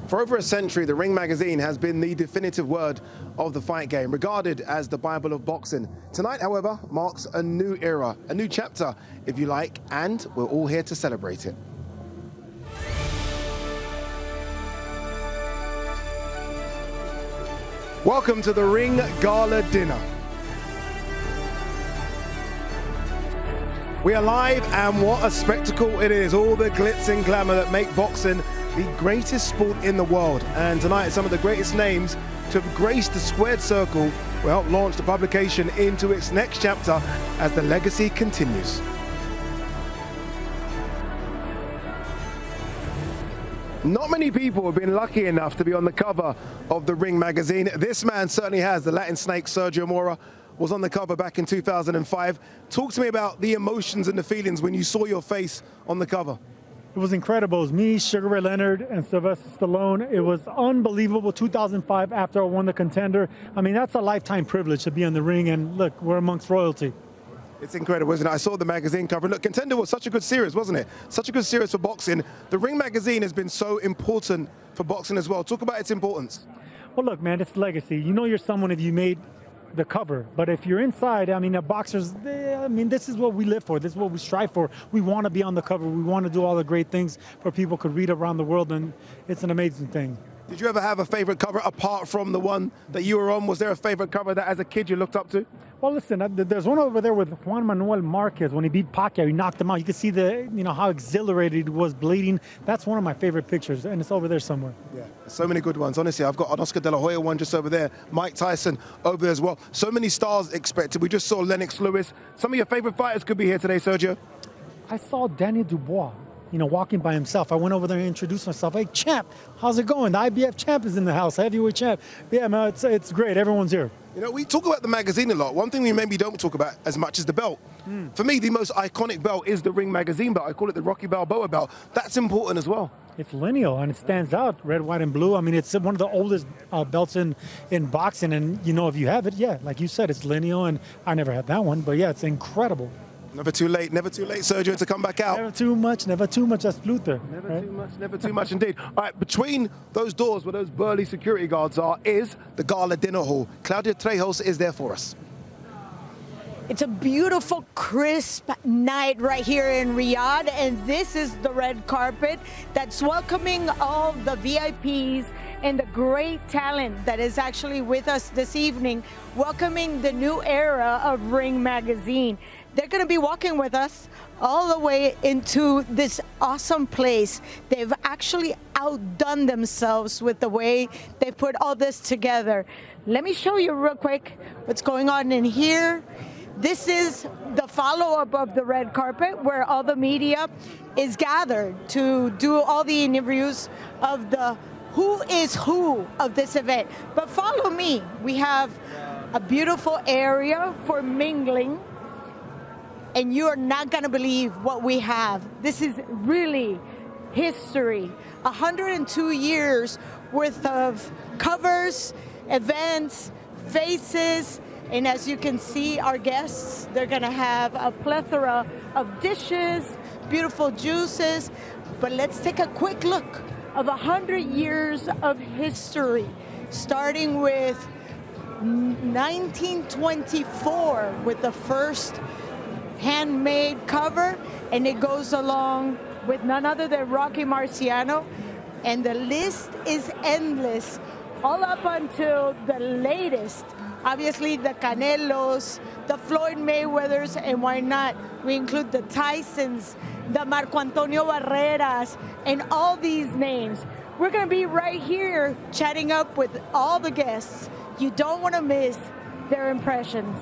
For over a century, the Ring magazine has been the definitive word of the fight game, regarded as the Bible of boxing. Tonight, however, marks a new era, a new chapter, if you like, and we're all here to celebrate it. Welcome to the Ring Gala dinner. We are live, and what a spectacle it is. All the glitz and glamour that make boxing the greatest sport in the world. And tonight, some of the greatest names to have graced the squared circle will help launch the publication into its next chapter as the legacy continues. Not many people have been lucky enough to be on the cover of the Ring magazine. This man certainly has. The Latin snake, Sergio Mora, was on the cover back in 2005. Talk to me about the emotions and the feelings when you saw your face on the cover. It was incredible. It was me, Sugar Ray Leonard, and Sylvester Stallone. It was unbelievable. 2005, after I won the Contender. I mean, that's a lifetime privilege to be on the ring, and look, we're amongst royalty. It's incredible, isn't it? I saw the magazine cover. Look, Contender was such a good series, wasn't it? Such a good series for boxing. The Ring magazine has been so important for boxing as well. Talk about its importance. Well, look, man, it's legacy. You know you're someone if you made the cover, but if you're inside, I mean, the boxers, this is what we live for. This is what we strive for. We want to be on the cover. We want to do all the great things for people could read around the world, and it's an amazing thing. Did you ever have a favorite cover apart from the one that you were on? Was there a favorite cover that as a kid you looked up to? Well, listen, there's one over there with Juan Manuel Marquez. When he beat Pacquiao, he knocked him out. You can see how exhilarated he was, bleeding. That's one of my favorite pictures, and it's over there somewhere. Yeah, so many good ones. Honestly, I've got an Oscar De La Hoya one just over there, Mike Tyson over there as well. So many stars expected. We just saw Lennox Lewis. Some of your favorite fighters could be here today, Sergio. I saw Daniel Dubois, walking by himself. I went over there and introduced myself. Hey, champ, how's it going? The IBF champ is in the house, heavyweight champ. Yeah, man, it's great. Everyone's here. We talk about the magazine a lot. One thing we maybe don't talk about as much is the belt. For me, the most iconic belt is the Ring magazine belt. I call it the Rocky Balboa belt. That's important as well. It's lineal, and it stands out, red, white, and blue. I mean, it's one of the oldest belts in boxing, and, if you have it, yeah, like you said, it's lineal, and I never had that one, but, yeah, it's incredible. Never too late, Sergio, to come back out. Never too much, that's Luther. Never too much indeed. All right, between those doors where those burly security guards are is the Gala dinner hall. Claudia Trejos is there for us. It's a beautiful, crisp night right here in Riyadh, and this is the red carpet that's welcoming all the VIPs and the great talent that is actually with us this evening, welcoming the new era of Ring magazine. They're going to be walking with us all the way into this awesome place. They've actually outdone themselves with the way they put all this together. Let me show you real quick what's going on in here. This is the follow-up of the red carpet where all the media is gathered to do all the interviews of the who is who of this event. But follow me. We have a beautiful area for mingling, and you are not going to believe what we have. This is really history. 102 years worth of covers, events, faces, and as you can see, our guests, they're going to have a plethora of dishes, beautiful juices. But let's take a quick look of 100 years of history, starting with 1924 with the first handmade cover, and it goes along with none other than Rocky Marciano, and the list is endless, all up until the latest. Obviously, the Canelos, the Floyd Mayweathers, and why not? We include the Tysons, the Marco Antonio Barreras, and all these names. We're going to be right here chatting up with all the guests. You don't want to miss their impressions.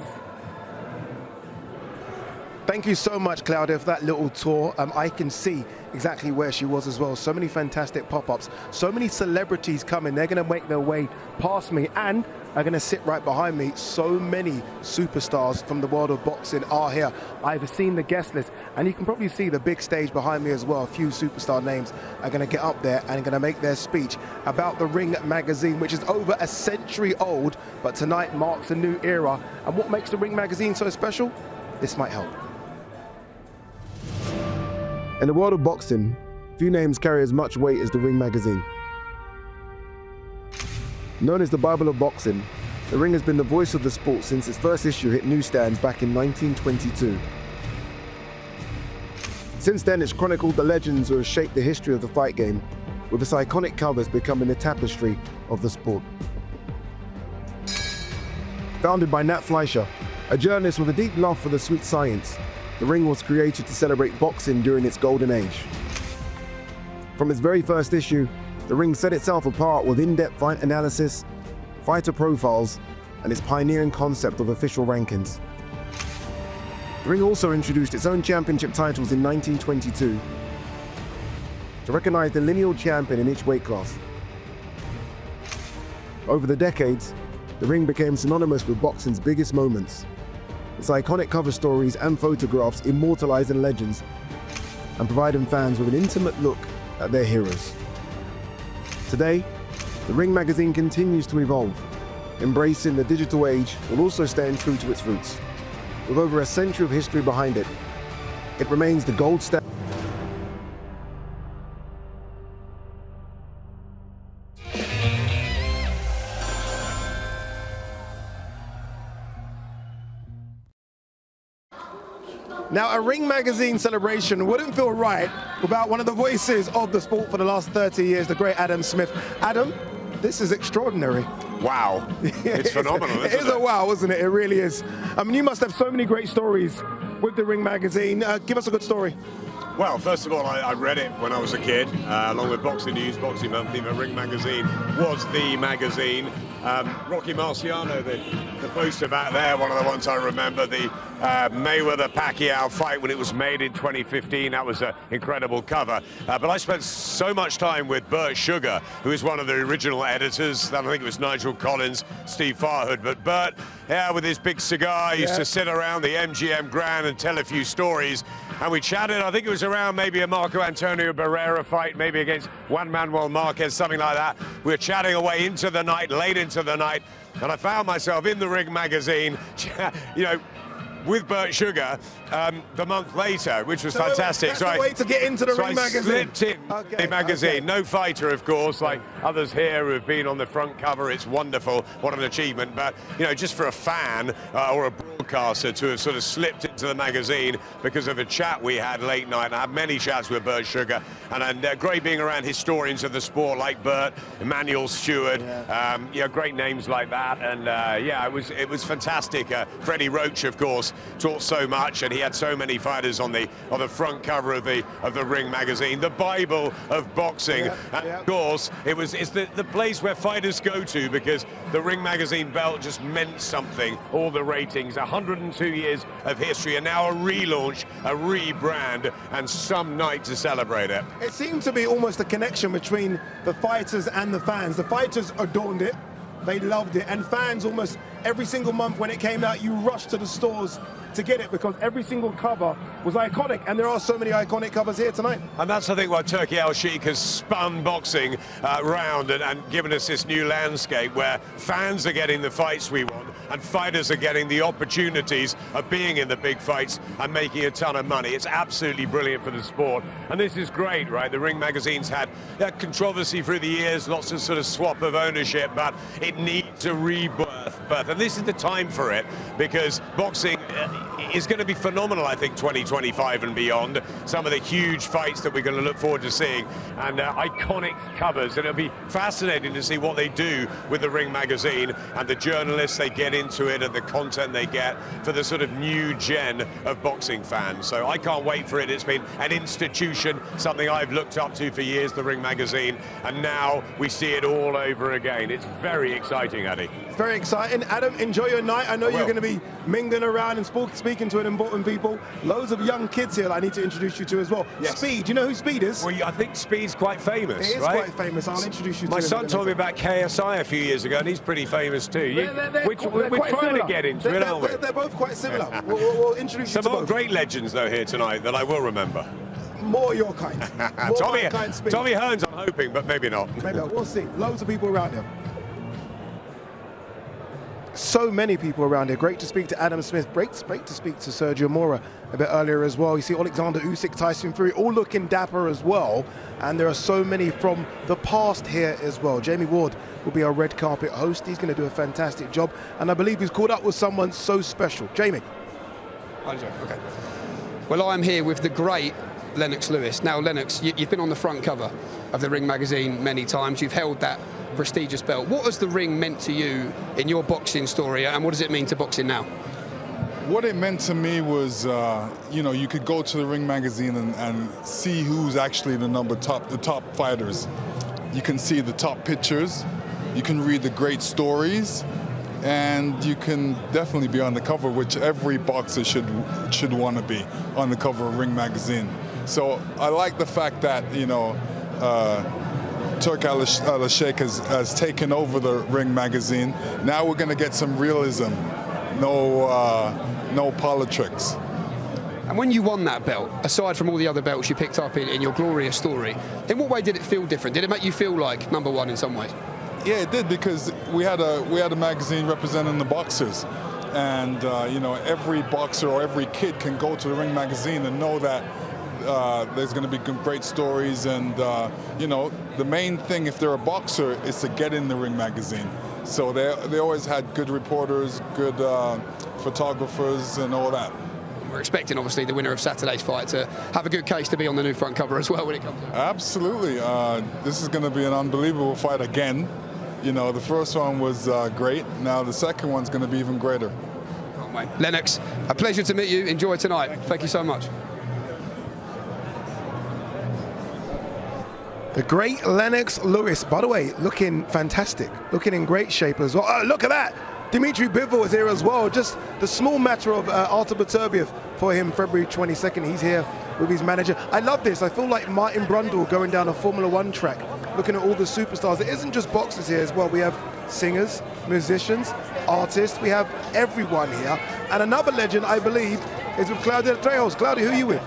Thank you so much, Claudia, for that little tour. I can see exactly where she was as well. So many fantastic pop-ups, so many celebrities coming. They're going to make their way past me and are going to sit right behind me. So many superstars from the world of boxing are here. I've seen the guest list, and you can probably see the big stage behind me as well. A few superstar names are going to get up there and going to make their speech about the Ring magazine, which is over a century old, but tonight marks a new era. And what makes the Ring magazine so special? This might help. In the world of boxing, few names carry as much weight as the Ring magazine. Known as the Bible of boxing, the ring has been the voice of the sport since its first issue hit newsstands back in 1922. Since then, it's chronicled the legends who have shaped the history of the fight game, with its iconic covers becoming the tapestry of the sport. Founded by Nat Fleischer, a journalist with a deep love for the sweet science, the ring was created to celebrate boxing during its golden age. From its very first issue, the ring set itself apart with in-depth fight analysis, fighter profiles, and its pioneering concept of official rankings. The ring also introduced its own championship titles in 1922 to recognize the lineal champion in each weight class. Over the decades, the ring became synonymous with boxing's biggest moments. Its iconic cover stories and photographs immortalizing legends and providing fans with an intimate look at their heroes. Today, the Ring magazine continues to evolve, embracing the digital age while also staying true to its roots. With over a century of history behind it, it remains the gold standard. Now, a Ring magazine celebration wouldn't feel right without one of the voices of the sport for the last 30 years, the great Adam Smith. Adam, this is extraordinary. Wow. It's phenomenal, isn't it? It is a wow, isn't it? It really is. I mean, you must have so many great stories with the Ring magazine. Give us a good story. Well, first of all, I read it when I was a kid, along with Boxing News, Boxing Monthly, but Ring magazine was the magazine. Rocky Marciano, the poster back there, one of the ones I remember, the Mayweather-Pacquiao fight when it was made in 2015. That was an incredible cover. But I spent so much time with Bert Sugar, who is one of the original editors. I think it was Nigel Collins, Steve Farhood. But Bert, yeah, with his big cigar, used to sit around the MGM Grand and tell a few stories. And we chatted, I think it was around maybe a Marco Antonio Barrera fight, maybe against Juan Manuel Marquez, something like that. We were chatting away into the night, late into the night, and I found myself in the Ring magazine, you know, with Bert Sugar the month later, which was fantastic. That's the way to get into the Ring magazine. I slipped in the magazine. No fighter, of course, like others here who have been on the front cover. It's wonderful. What an achievement. But, you know, just for a fan or a broadcaster to have sort of slipped into the magazine because of a chat we had late night. I had many chats with Bert Sugar, and great being around historians of the sport like Bert, Emmanuel Stewart, you know, great names like that. And yeah, it was fantastic. Freddie Roach, of course, taught so much, and he had so many fighters on the front cover of the Ring magazine, the Bible of boxing. And of course, it's the place where fighters go to, because the Ring magazine belt just meant something. All the ratings, 102 years of history, and now a relaunch, a rebrand, and some night to celebrate it. It seemed to be almost a connection between the fighters and the fans. The fighters adorned it, they loved it, and fans almost every single month when it came out, you rushed to the stores to get it because every single cover was iconic, and there are so many iconic covers here tonight. And that's, I think, why Turki Al-Sheikh has spun boxing round and given us this new landscape where fans are getting the fights we want and fighters are getting the opportunities of being in the big fights and making a ton of money. It's absolutely brilliant for the sport, and this is great, right? The Ring magazine's had controversy through the years, lots of sort of swap of ownership, but it needs a rebirth, and this is the time for it, because boxing is going to be phenomenal, I think, 2025 and beyond. Some of the huge fights that we're going to look forward to seeing, and iconic covers, and it'll be fascinating to see what they do with the Ring magazine and the journalists they get into it and the content they get for the sort of new gen of boxing fans. So I can't wait for it. It's been an institution, something I've looked up to for years, the Ring magazine, and now we see it all over again. It's very exciting, Addy. It's very exciting. Adam, enjoy your night. I know you're going to be mingling around and speaking to important people. Loads of young kids here that I need to introduce you to as well. Yes. Speed, do you know who Speed is? Well, I think Speed's quite famous, It is right? quite famous. I'll introduce you to My him. son told me about KSI a few years ago, and he's pretty famous too. We're trying to get into it, aren't we? They're both quite similar. We'll introduce you to Some more both. great legends, though, here tonight that I will remember. More your kind. More Tommy, my kind, Speed. Tommy Hearns, I'm hoping, but maybe not. Maybe not. We'll see. Loads of people around here. so many people around here. Great to speak to Adam Smith. Great to speak to Sergio Mora a bit earlier as well. You see Alexander Usyk, Tyson Fury, all looking dapper as well. And there are so many from the past here as well. Jamie Ward will be our red carpet host. He's going to do a fantastic job. And I believe he's caught up with someone so special. Jamie. Okay. Well, I'm here with the great Lennox Lewis. Now, Lennox, you've been on the front cover of the Ring magazine many times. You've held that prestigious belt. What has the Ring meant to you in your boxing story, and what does it mean to boxing now? What it meant to me was, you could go to the Ring magazine and see who's actually the top fighters. You can see the top pictures, you can read the great stories, and you can definitely be on the cover, which every boxer should want to be on the cover of Ring magazine. So I like the fact that, Turk Al-Sheikh has taken over the Ring magazine. Now we're going to get some realism, no politics. And when you won that belt, aside from all the other belts you picked up in your glorious story, in what way did it feel different? Did it make you feel like number one in some ways? Yeah, it did, because we had a magazine representing the boxers, and every boxer or every kid can go to the Ring magazine and know that there's going to be great stories, and the main thing if they're a boxer is to get in the Ring magazine. So they always had good reporters, good photographers, and all that. We're expecting, obviously, the winner of Saturday's fight to have a good case to be on the new front cover as well when it comes out. Absolutely. This is going to be an unbelievable fight again. The first one was great. Now the second one's going to be even greater. Oh, mate. Lennox, a pleasure to meet you. Enjoy tonight. Thank you so much. The great Lennox Lewis, by the way, looking fantastic, looking in great shape as well. Oh, look at that! Dmitry Bivol is here as well. Just the small matter of Artur Beterbiev for him, February 22nd. He's here with his manager. I love this. I feel like Martin Brundle going down a Formula One track, looking at all the superstars. It isn't just boxers here as well. We have singers, musicians, artists. We have everyone here. And another legend, I believe, is with Claudia Trejos. Claudia, who are you with?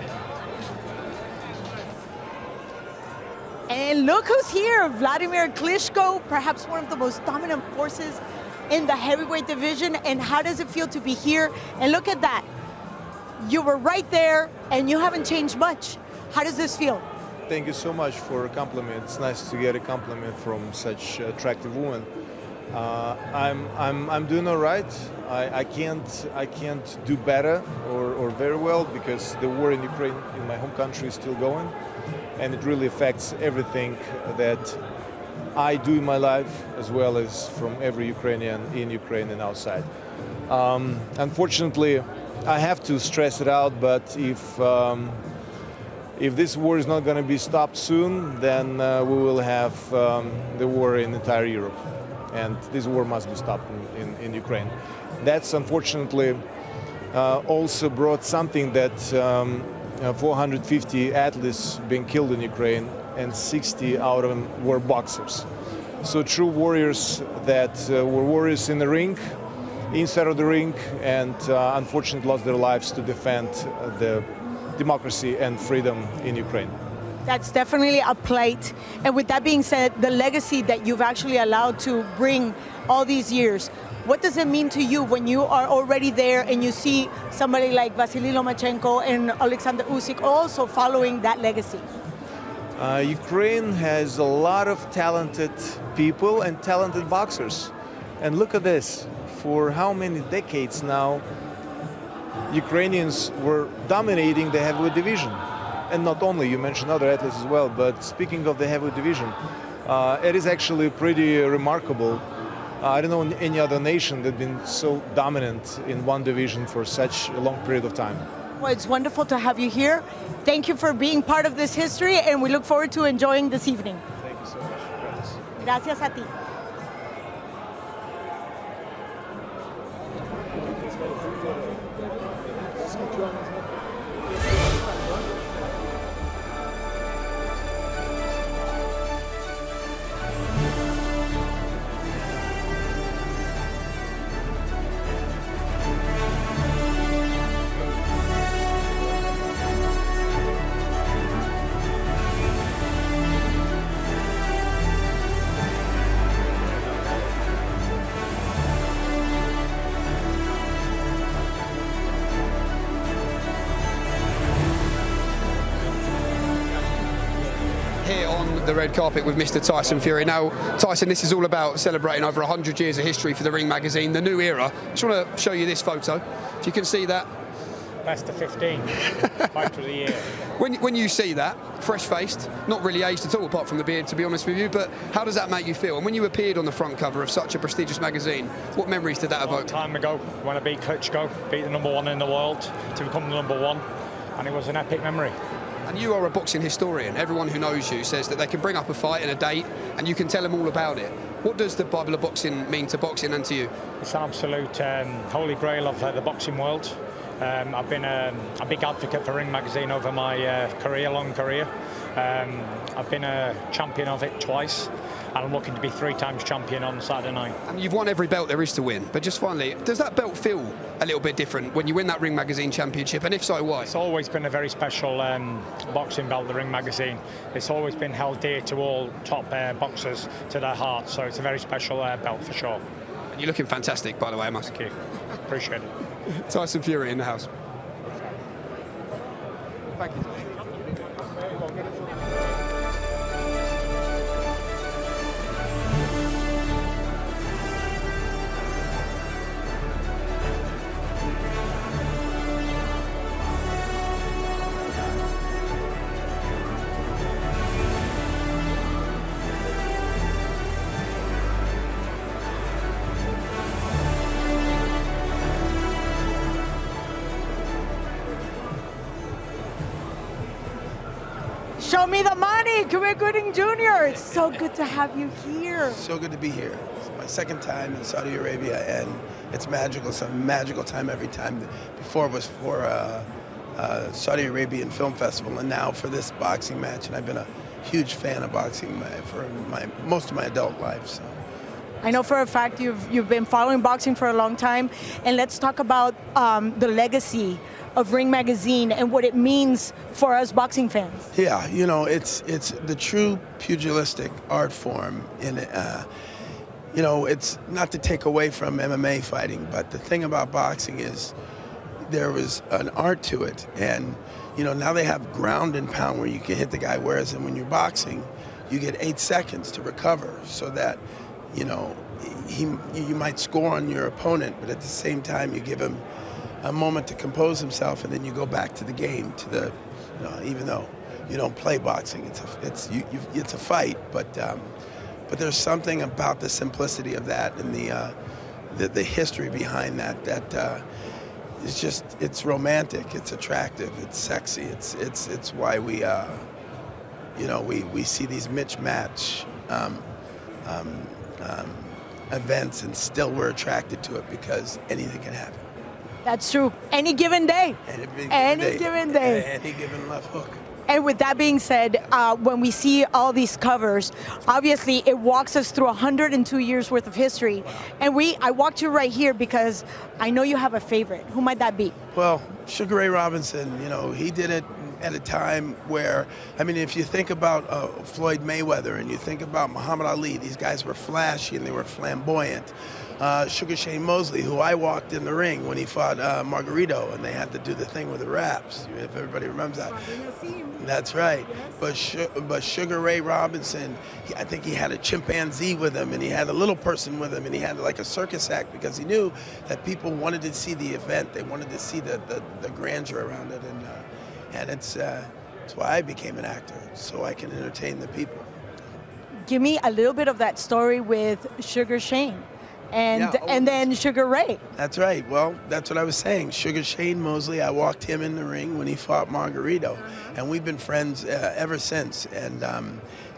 And look who's here, Vladimir Klitschko, perhaps one of the most dominant forces in the heavyweight division. And how does it feel to be here? And look at that. You were right there and you haven't changed much. How does this feel? Thank you so much for a compliment. It's nice to get a compliment from such attractive woman. I'm doing all right. I can't do better or very well, because the war in Ukraine, in my home country, is still going, and it really affects everything that I do in my life, as well as from every Ukrainian in Ukraine and outside. Unfortunately, I have to stress it out, but if this war is not going to be stopped soon, then we will have the war in entire Europe, and this war must be stopped in Ukraine. That's unfortunately also brought something that 450 athletes being killed in Ukraine, and 60 out of them were boxers. So true warriors that were warriors in the ring, inside of the ring, and unfortunately lost their lives to defend the democracy and freedom in Ukraine. That's definitely a plight. And with that being said, the legacy that you've actually allowed to bring all these years, what does it mean to you when you are already there and you see somebody like Vasily Lomachenko and Alexander Usyk also following that legacy? Ukraine has a lot of talented people and talented boxers. And look at this. For how many decades now, Ukrainians were dominating the heavyweight division. And not only, you mentioned other athletes as well, but speaking of the heavyweight division, it is actually pretty remarkable. I don't know any other nation that's been so dominant in one division for such a long period of time. Well, it's wonderful to have you here. Thank you for being part of this history, and we look forward to enjoying this evening. Thank you so much. Gracias. Gracias a ti. the red carpet with Mr. Tyson Fury. Now, Tyson, this is all about celebrating over 100 years of history for the Ring magazine, the new era. I just want to show you this photo. If you can see that. Best of 15, fighter of the year. When you see that, fresh-faced, not really aged at all apart from the beard, to be honest with you, but how does that make you feel? And when you appeared on the front cover of such a prestigious magazine, what memories did that evoke? A long time ago, when I beat Klitschko, beat the #1 in the world to become the #1, and it was an epic memory. And you are a boxing historian. Everyone who knows you says that they can bring up a fight and a date, and you can tell them all about it. What does the Bible of boxing mean to boxing and to you? It's an absolute holy grail of the boxing world. I've been a big advocate for Ring magazine over my long career. I've been a champion of it twice, and I'm looking to be 3 times champion on Saturday night. And you've won every belt there is to win, but just finally, does that belt feel a little bit different when you win that Ring magazine championship, and if so, why? It's always been a very special boxing belt, the Ring magazine. It's always been held dear to all top boxers to their heart, so it's a very special belt for sure. And you're looking fantastic, by the way, I must. Thank you. Appreciate it. Tyson Fury in the house. Thank you. Show me the money, Cuba Gooding Jr. It's so good to have you here. So good to be here. It's my second time in Saudi Arabia, and it's magical. It's a magical time every time. Before it was for Saudi Arabian Film Festival, and now for this boxing match. And I've been a huge fan of boxing for most of my adult life. So. I know for a fact you've been following boxing for a long time, and let's talk about the legacy of Ring magazine and what it means for us boxing fans. Yeah, you know, it's the true pugilistic art form. You know, it's not to take away from MMA fighting, but the thing about boxing is there was an art to it, and you know, now they have ground and pound where you can hit the guy, whereas when you're boxing, you get 8 seconds to recover, so that you know you might score on your opponent, but at the same time you give him a moment to compose himself, and then you go back to the game. Even though you don't play boxing, it's a fight. But there's something about the simplicity of that and the history behind that it's romantic, it's attractive, it's sexy. It's why we see these mismatch events, and still we're attracted to it because anything can happen. That's true. Any given day. Any given day. Any given left hook. And with that being said, when we see all these covers, obviously it walks us through 102 years worth of history. And I walked you right here because I know you have a favorite. Who might that be? Well, Sugar Ray Robinson, you know, he did it at a time where, I mean, if you think about Floyd Mayweather and you think about Muhammad Ali, these guys were flashy and they were flamboyant. Sugar Shane Mosley, who I walked in the ring when he fought Margarito, and they had to do the thing with the raps, if everybody remembers that. That's right. But Sugar Ray Robinson, I think he had a chimpanzee with him, and he had a little person with him, and he had like a circus act because he knew that people wanted to see the event. They wanted to see the grandeur around it, and it's why I became an actor, so I can entertain the people. Give me a little bit of that story with Sugar Shane. And then Sugar Ray. That's right. Well, that's what I was saying. Sugar Shane Mosley, I walked him in the ring when he fought Margarito, and we've been friends ever since. And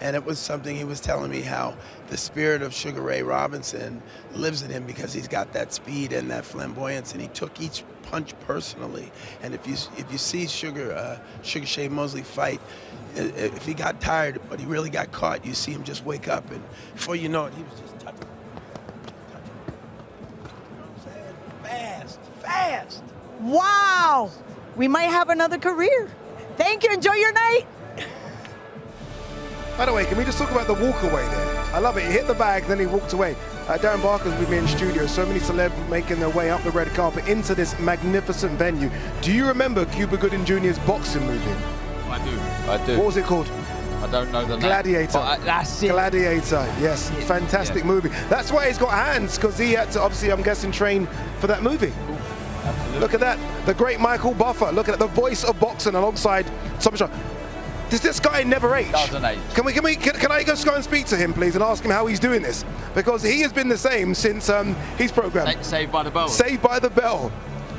it was something he was telling me, how the spirit of Sugar Ray Robinson lives in him because he's got that speed and that flamboyance, and he took each punch personally. And if you see Sugar Shane Mosley fight, if he got tired but he really got caught, you see him just wake up, and before you know it, he was just touching. Fast. Wow. We might have another career. Thank you. Enjoy your night. By the way, can we just talk about the walk away there? I love it. He hit the bag, then he walked away. Darren Barker's with me in studio. So many celebs making their way up the red carpet into this magnificent venue. Do you remember Cuba Gooding Jr.'s boxing movie? I do. What was it called? I don't know the name. Gladiator. But, that's it. Gladiator, yes, fantastic movie. That's why he's got hands, because he had to, obviously, I'm guessing, train for that movie. Absolutely. Look at that, the great Michael Buffer. Look at that, the voice of boxing alongside Tommy Shaw. Does this guy never age? Doesn't age. Can I just go and speak to him, please, and ask him how he's doing this? Because he has been the same since his program. Saved by the Bell. Saved by the Bell.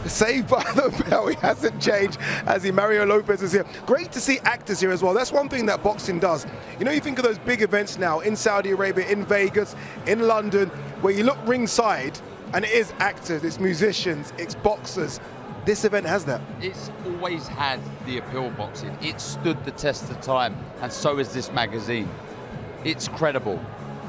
Saved by the Bell. He hasn't changed, as he Mario Lopez is here. Great to see actors here as well. That's one thing that boxing does. You know, you think of those big events now in Saudi Arabia, in Vegas, in London, where you look ringside and it is actors, it's musicians, it's boxers. This event has that. It's always had the appeal of boxing. It stood the test of time, and so is this magazine. It's credible.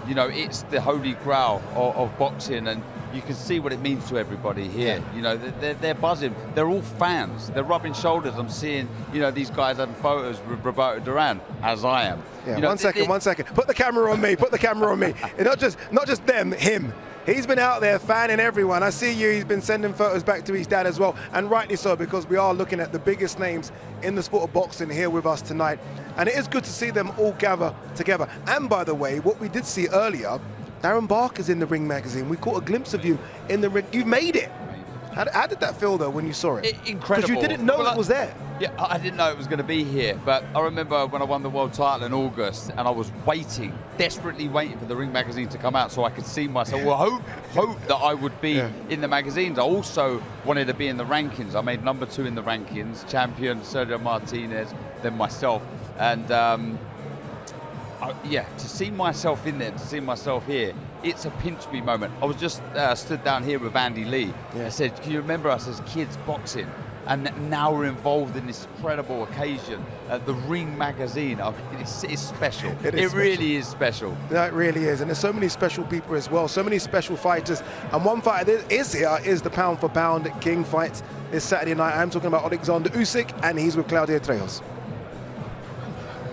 You know, it's the holy grail of boxing, and you can see what it means to everybody here. You know, they're buzzing. They're all fans. They're rubbing shoulders. I'm seeing, you know, these guys having photos with Roberto Duran, as I am. Yeah, you know, one second. Put the camera on me. Put the camera on me. And not just them, him. He's been out there fanning everyone. I see you. He's been sending photos back to his dad as well, and rightly so, because we are looking at the biggest names in the sport of boxing here with us tonight. And it is good to see them all gather together. And by the way, what we did see earlier, Darren Barker's in the Ring magazine. We caught a glimpse of you in the ring. You've made it. How did that feel, though, when you saw it? Incredible. Because you didn't know it was there. Yeah, I didn't know it was going to be here, but I remember when I won the world title in August, and I was waiting, desperately waiting for the Ring magazine to come out so I could see myself. Well, hope that I would be in the magazines. I also wanted to be in the rankings. I made #2 in the rankings, champion Sergio Martinez, then myself, and yeah, to see myself in there, to see myself here, it's a pinch me moment. I was just stood down here with Andy Lee. I said, can you remember us as kids boxing? And now we're involved in this incredible occasion. The Ring magazine, it's special. It really is special. That really is. And there's so many special people as well, so many special fighters. And one fighter that is here is the pound for pound king fight this Saturday night. I'm talking about Alexander Usyk, and he's with Claudio Trejos.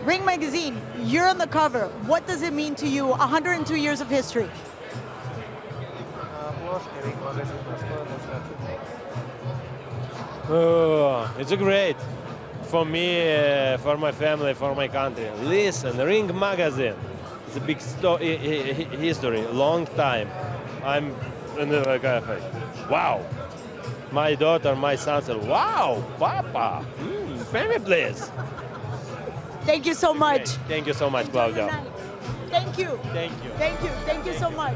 Ring magazine, you're on the cover. What does it mean to you? 102 years of history. It's great for me, for my family, for my country. Listen, Ring magazine. It's a big history, long time. I'm like, wow. My daughter, my son said, wow, Papa, family please. Thank you so much. Thank you so much, Claudia. Thank you. Thank you. Thank you. Thank you so much.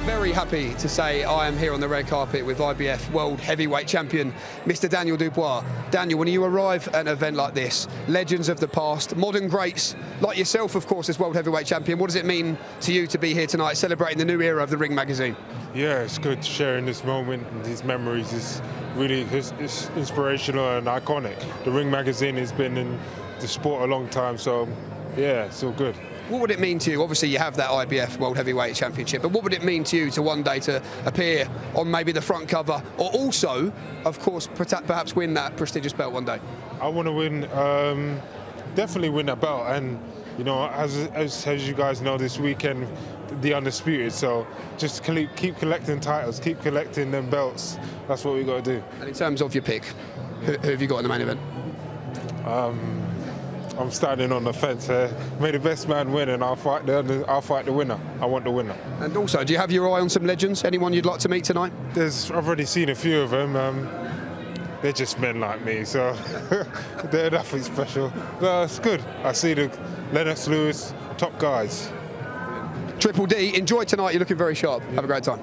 Very happy to say I am here on the red carpet with IBF World Heavyweight Champion, Mr. Daniel Dubois. Daniel, when you arrive at an event like this, legends of the past, modern greats like yourself, of course, as World Heavyweight Champion, what does it mean to you to be here tonight celebrating the new era of the Ring magazine? Yeah, it's good sharing this moment and these memories. It's really it's inspirational and iconic. The Ring magazine has been in the sport a long time, so yeah, it's all good. What would it mean to you? Obviously, you have that IBF World Heavyweight Championship, but what would it mean to you to one day to appear on maybe the front cover, or also, of course, perhaps win that prestigious belt one day? I want to win, definitely win that belt, and you know, as you guys know, this weekend, the Undisputed. So just keep collecting titles, keep collecting them belts. That's what we got to do. And in terms of your pick, who have you got in the main event? I'm standing on the fence here. May the best man win, and I'll fight the winner. I want the winner. And also, do you have your eye on some legends? Anyone you'd like to meet tonight? I've already seen a few of them. They're just men like me, so they're nothing special. But it's good. I see the Lennox Lewis, top guys. Triple D, enjoy tonight. You're looking very sharp. Have a great time.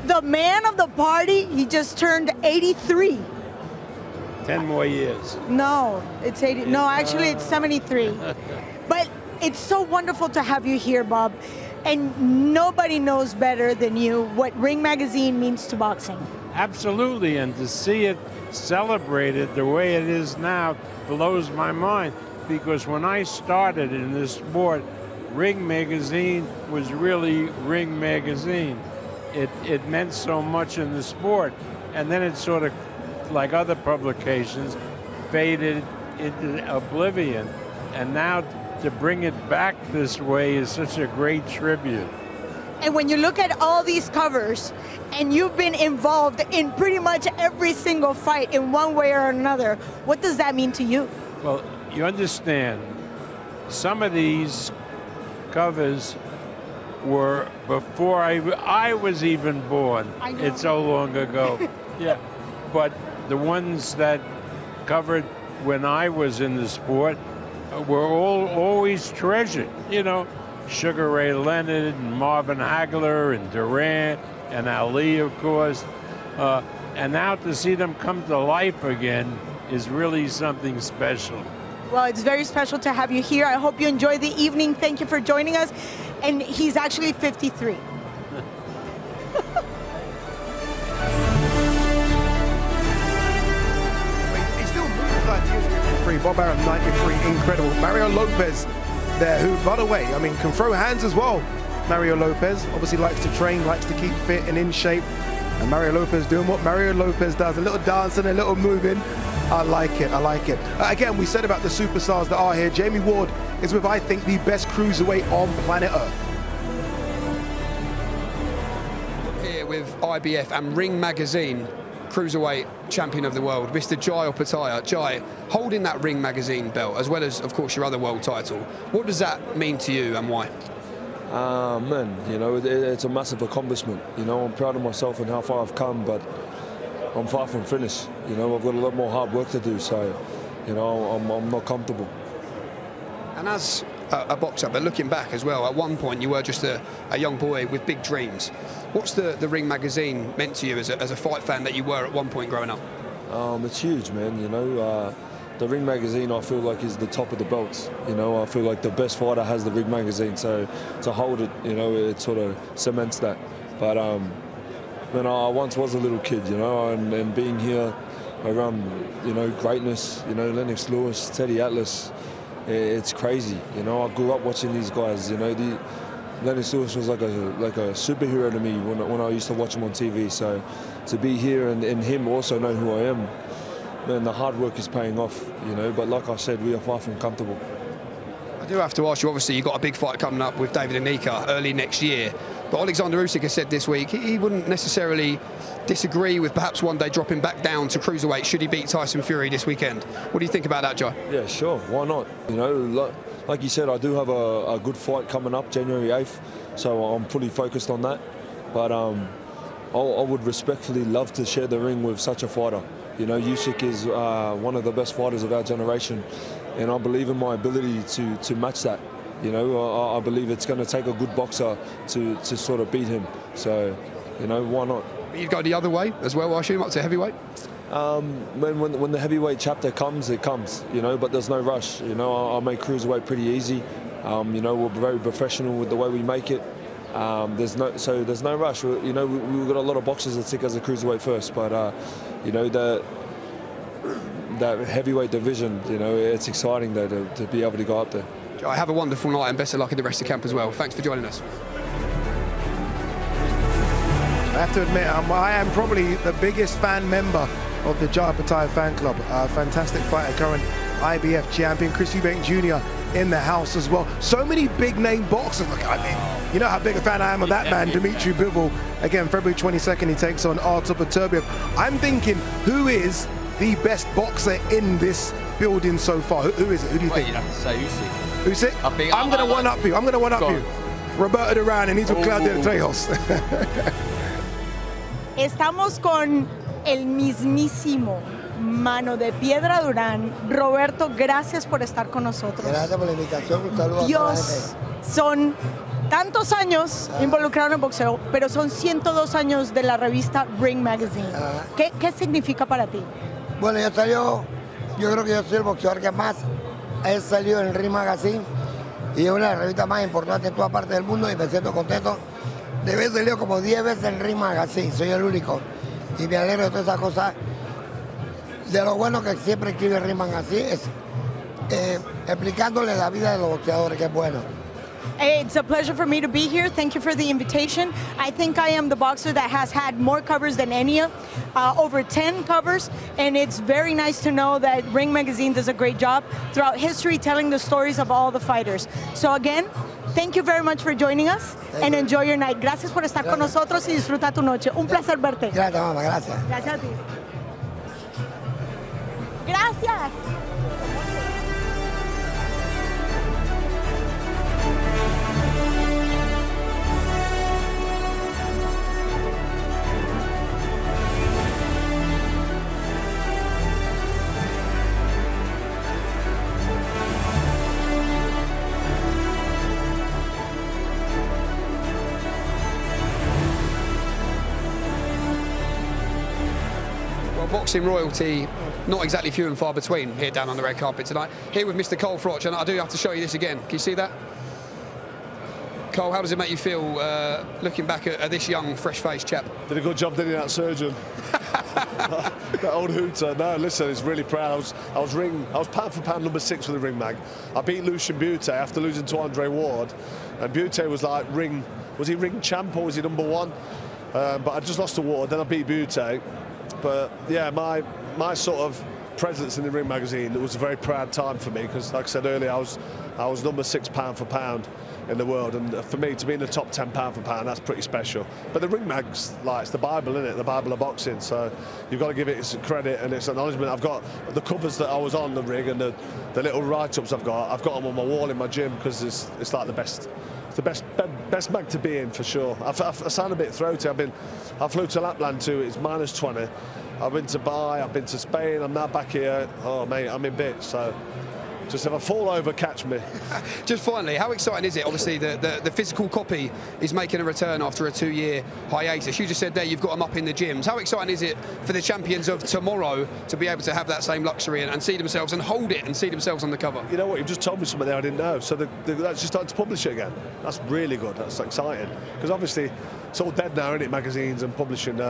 the man of the party, he just turned 83. 10 more years. No, it's 80. No, actually, it's 73. But it's so wonderful to have you here, Bob. And nobody knows better than you what Ring Magazine means to boxing. Absolutely, and to see it celebrated the way it is now blows my mind. Because when I started in this sport, Ring Magazine was really Ring Magazine. It meant so much in the sport. And then it sort of, like other publications, faded into oblivion. And now to bring it back this way is such a great tribute. And when you look at all these covers, and you've been involved in pretty much every single fight in one way or another, what does that mean to you? Well, you understand, some of these covers were before I was even born. I know. It's so long ago. Yeah, but the ones that covered when I was in the sport were always treasured. You know, Sugar Ray Leonard and Marvin Hagler and Durant and Ali, of course. And now to see them come to life again is really something special. Well, it's very special to have you here. I hope you enjoy the evening. Thank you for joining us. And he's actually 53. He still moves like he is 53. Bob Arum, 93, incredible. Mario Lopez there, who, by the way, I mean, can throw hands as well. Mario Lopez obviously likes to train, likes to keep fit and in shape. And Mario Lopez doing what Mario Lopez does, a little dancing, a little moving. I like it, I like it. Again, we said about the superstars that are here. Jamie Ward is with, I think, the best cruiserweight on planet Earth. Here with IBF and Ring Magazine, cruiserweight champion of the world, Mr. Jai Opataya. Jai, holding that Ring Magazine belt, as well as, of course, your other world title, what does that mean to you and why? Man, you know, it's a massive accomplishment. You know, I'm proud of myself and how far I've come, but I'm far from finished. You know, I've got a lot more hard work to do, so, you know, I'm not comfortable. And as a boxer, but looking back as well, at one point you were just a young boy with big dreams. What's the Ring Magazine meant to you as a fight fan that you were at one point growing up? It's huge, man, you know. The Ring Magazine, I feel like, is the top of the belts. You know, I feel like the best fighter has the Ring Magazine, so to hold it, you know, it sort of cements that. But when I once was a little kid, you know, and being here around, you know, greatness, you know, Lennox Lewis, Teddy Atlas, it's crazy. You know, I grew up watching these guys. You know, Lennox Lewis was like a superhero to me when I used to watch him on TV. So to be here and him also know who I am, man, the hard work is paying off, you know, but like I said, we are far from comfortable. I do have to ask you, obviously, you've got a big fight coming up with David Anika early next year, but Alexander Usyk has said this week he wouldn't necessarily disagree with perhaps one day dropping back down to cruiserweight should he beat Tyson Fury this weekend. What do you think about that, Jai? Yeah, sure, why not? You know, like you said, I do have a good fight coming up January 8th, so I'm fully focused on that, but I would respectfully love to share the ring with such a fighter. You know, Usyk is one of the best fighters of our generation, and I believe in my ability to match that. You know, I believe it's going to take a good boxer to sort of beat him. So, you know, why not? You'd go the other way as well, I assume, up to heavyweight? When the heavyweight chapter comes, it comes, you know, but there's no rush. You know, I'll make cruiserweight pretty easy. You know, we're very professional with the way we make it. There's no rush. You know, we've got a lot of boxers that stick as a cruiserweight first, but you know, that heavyweight division, you know, it's exciting though to be able to go up there. Jai, have a wonderful night and best of luck in the rest of camp as well. Thanks for joining us. I have to admit, I am probably the biggest fan member of the Jai Opataya fan club. Fantastic fighter, current IBF champion, Chris Eubank Jr. in the house as well. So many big name boxers. Look, I mean, you know how big a fan I am of that man, Dimitri Bivol. Again, February 22nd, he takes on Artur Beterbiev. I'm thinking, who is the best boxer in this building so far? Who is it? Who do you think? You'd have to say Usyk. Usyk? I'm going to one-up you. I'm going to one-up you. Roberto Duran, and he's with Claudio Trejos. Estamos con el mismísimo Mano de Piedra Durán. Roberto, gracias por estar con nosotros. Gracias por la invitación. Un saludo a toda la gente. Dios, son tantos años involucrado en el boxeo, pero son 102 años de la revista Ring Magazine. ¿Qué significa para ti? Bueno, yo creo que yo soy el boxeador que más he salido en el Ring Magazine y es una de las revistas más importantes en toda parte del mundo y me siento contento de haber salido como 10 veces en Ring Magazine, soy el único y me alegro de todas esas cosas. De lo bueno que siempre escribe Ring Magazine es explicándole la vida de los boxeadores, que es bueno. It's a pleasure for me to be here. Thank you for the invitation. I think I am the boxer that has had more covers than any, over 10 covers, and it's very nice to know that Ring Magazine does a great job throughout history telling the stories of all the fighters. So again, thank you very much for joining us and enjoy your night. Gracias por estar con nosotros y disfruta tu noche. Un placer verte. Gracias, mamá, gracias. Gracias a ti. Gracias. Boxing royalty, not exactly few and far between here down on the red carpet tonight. Here with Mr. Cole Froch, and I do have to show you this again. Can you see that? Cole, how does it make you feel looking back at this young, fresh-faced chap? Did a good job, didn't he, that surgeon? That old hooter. No, listen, he's really proud. I was pound for pound number 6 for the Ring Mag. I beat Lucian Butte after losing to Andre Ward, and Butte was like was he ring champ or was he number 1? But I just lost to Ward, then I beat Butte. But yeah, my sort of presence in the Ring Magazine, it was a very proud time for me because, like I said earlier, I was number 6 pound for pound in the world, and for me to be in the top 10 pound for pound, that's pretty special. But the Ring Mag's like, it's the Bible, isn't it? The Bible of boxing. So you've got to give it its credit and its acknowledgement. I've got the covers that I was on the ring and the little write-ups I've got them on my wall in my gym because it's like the best. The best mag to be in for sure. I sound a bit throaty. I flew to Lapland too. It's -20. I've been to Dubai. I've been to Spain. I'm now back here. Oh mate, I'm in bits. So just if I fall over, catch me. Just finally, how exciting is it? Obviously, the physical copy is making a return after a 2-year hiatus. You just said there you've got them up in the gyms. How exciting is it for the champions of tomorrow to be able to have that same luxury and see themselves and hold it and see themselves on the cover? You know what? You've just told me something there I didn't know. So they're actually starting to publish it again. That's really good. That's exciting. Because obviously, it's all dead now, isn't it? Magazines and publishing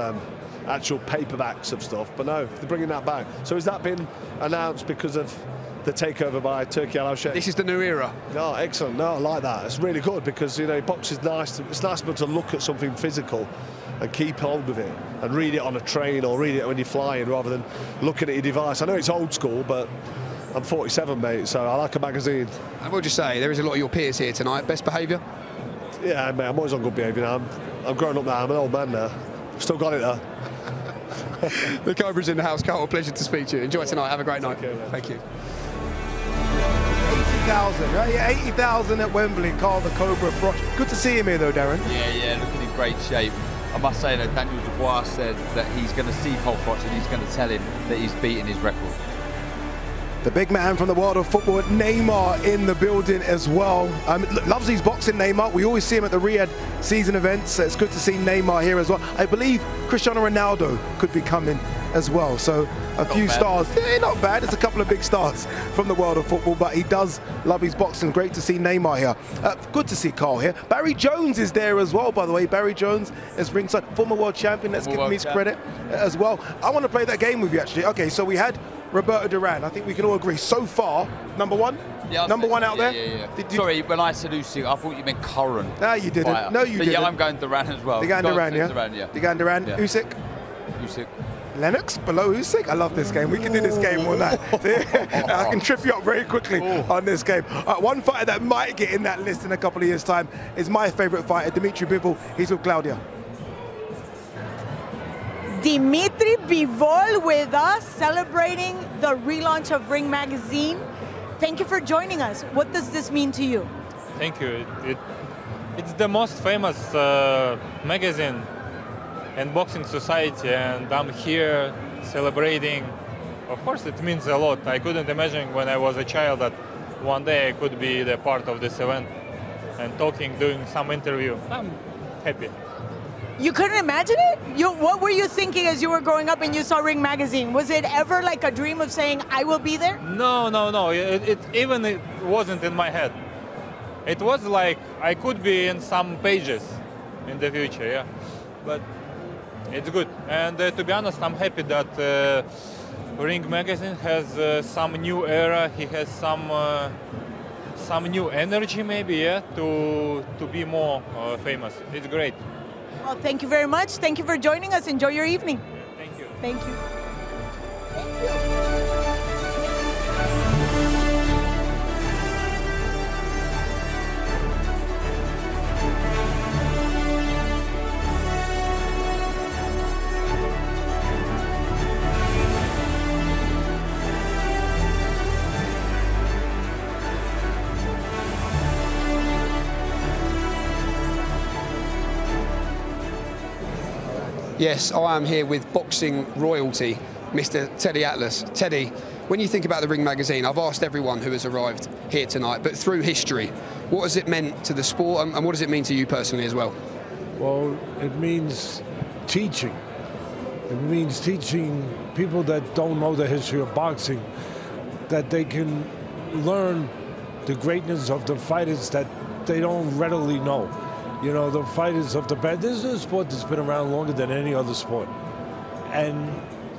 actual paperbacks of stuff. But no, they're bringing that back. So has that been announced because of the takeover by Turki Al-Sheikh? This is the new era. No, excellent. No, I like that. It's really good because, you know, boxing is nice. It's nice to be able to look at something physical and keep hold of it and read it on a train or read it when you're flying rather than looking at your device. I know it's old school, but I'm 47, mate, so I like a magazine. I will just say, there is a lot of your peers here tonight. Best behaviour? Yeah, mate, I'm always on good behaviour now. I'm growing up now. I'm an old man now. Still got it, though. The Cobra's in the house. Carl, pleasure to speak to you. Enjoy tonight. Have a great night. Thank you. 80,000, right? Yeah, 80,000 at Wembley. Carl the Cobra Froch. Good to see him here, though, Darren. Yeah, looking in great shape. I must say that Daniel Dubois said that he's going to see Cole Froch and he's going to tell him that he's beaten his record. The big man from the world of football, Neymar, in the building as well. Loves his boxing, Neymar. We always see him at the Riyadh season events. So it's good to see Neymar here as well. I believe Cristiano Ronaldo could be coming as well. So a few stars. Yeah, not bad. It's a couple of big stars from the world of football, but he does love his boxing. Great to see Neymar here. Good to see Carl here. Barry Jones is there as well, by the way. Barry Jones is ringside, former world champion. Let's give him his credit as well. I want to play that game with you, actually. Okay, so we had Roberto Duran. I think we can all agree so far, number 1? Yeah, number 1 out there? Yeah. Sorry, when I said Usyk, I thought you meant current. No, you didn't. Fighter. No, you but didn't. Yeah, I'm going Duran as well. You're going Duran, yeah? You're going Duran. Yeah. Usyk? Usyk. Lennox below Usyk. I love this game. We can do this game all night. I can trip you up very quickly on this game. One fighter that might get in that list in a couple of years' time is my favourite fighter, Dimitri Bivol. He's with Claudia. Dimitri Bivol with us, celebrating the relaunch of Ring Magazine. Thank you for joining us. What does this mean to you? Thank you. It's the most famous magazine in boxing society, and I'm here celebrating. Of course, it means a lot. I couldn't imagine when I was a child that one day I could be the part of this event. and talking, doing some interview. I'm happy. You couldn't imagine it? What were you thinking as you were growing up and you saw Ring Magazine? Was it ever like a dream of saying, I will be there? No. It wasn't in my head. It was like I could be in some pages in the future, yeah. But it's good. And to be honest, I'm happy that Ring Magazine has some new era. He has some new energy, maybe, yeah, to be more famous. It's great. Well, thank you very much. Thank you for joining us. Enjoy your evening. Thank you. Thank you. Thank you. Yes, I am here with boxing royalty, Mr. Teddy Atlas. Teddy, when you think about the Ring Magazine, I've asked everyone who has arrived here tonight, but through history, what has it meant to the sport and what does it mean to you personally as well? Well, it means teaching. It means teaching people that don't know the history of boxing that they can learn the greatness of the fighters that they don't readily know. You know, the fighters of the past. This is a sport that's been around longer than any other sport. And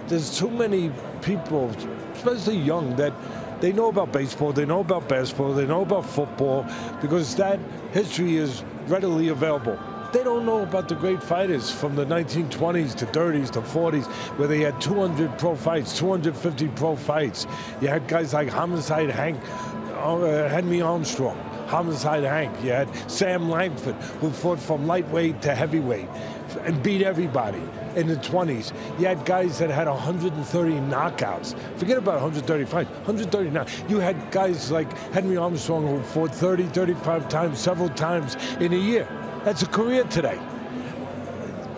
there's too many people, especially young, that they know about baseball, they know about basketball, they know about football, because that history is readily available. They don't know about the great fighters from the 1920s to 30s to 40s, where they had 200 pro fights, 250 pro fights. You had guys like Homicide Hank, Henry Armstrong, Homicide Hank. You had Sam Langford, who fought from lightweight to heavyweight and beat everybody in the 20s. You had guys that had 130 knockouts. Forget about 130 fights, 139. You had guys like Henry Armstrong who fought 30, 35 times, several times in a year. That's a career today.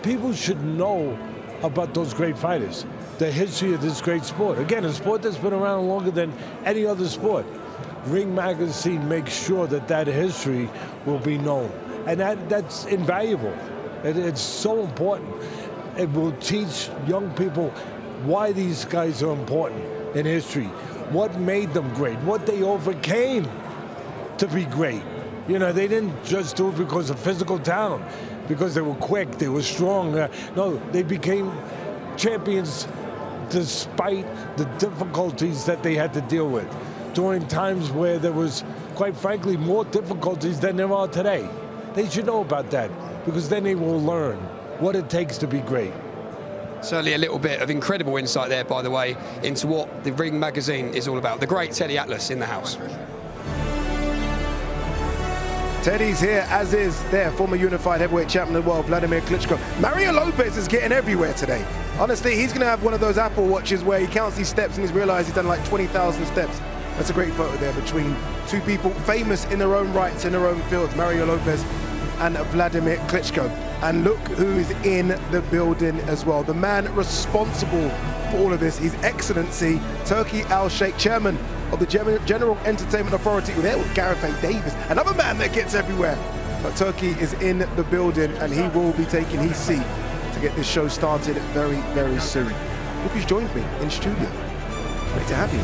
People should know about those great fighters, the history of this great sport. Again, a sport that's been around longer than any other sport. Ring Magazine makes sure that that history will be known. And that's invaluable. It's so important. It will teach young people why these guys are important in history, what made them great, what they overcame to be great. You know, they didn't just do it because of physical talent, because they were quick, they were strong. No, they became champions despite the difficulties that they had to deal with during times where there was, quite frankly, more difficulties than there are today. They should know about that, because then they will learn what it takes to be great. Certainly a little bit of incredible insight there, by the way, into what the Ring Magazine is all about. The great Teddy Atlas in the house. Teddy's here, as is their former unified heavyweight champion of the world, Vladimir Klitschko. Mario Lopez is getting everywhere today. Honestly, he's going to have one of those Apple Watches where he counts his steps and he's realized he's done like 20,000 steps. That's a great photo there between two people famous in their own rights, in their own fields, Mario Lopez and Vladimir Klitschko. And look who is in the building as well. The man responsible for all of this, His Excellency Turki Al-Sheikh, chairman of the General Entertainment Authority. There with Gareth A. Davis, another man that gets everywhere. But Turki is in the building and he will be taking his seat to get this show started very, very soon. Look who's joined me in studio. Great to have you.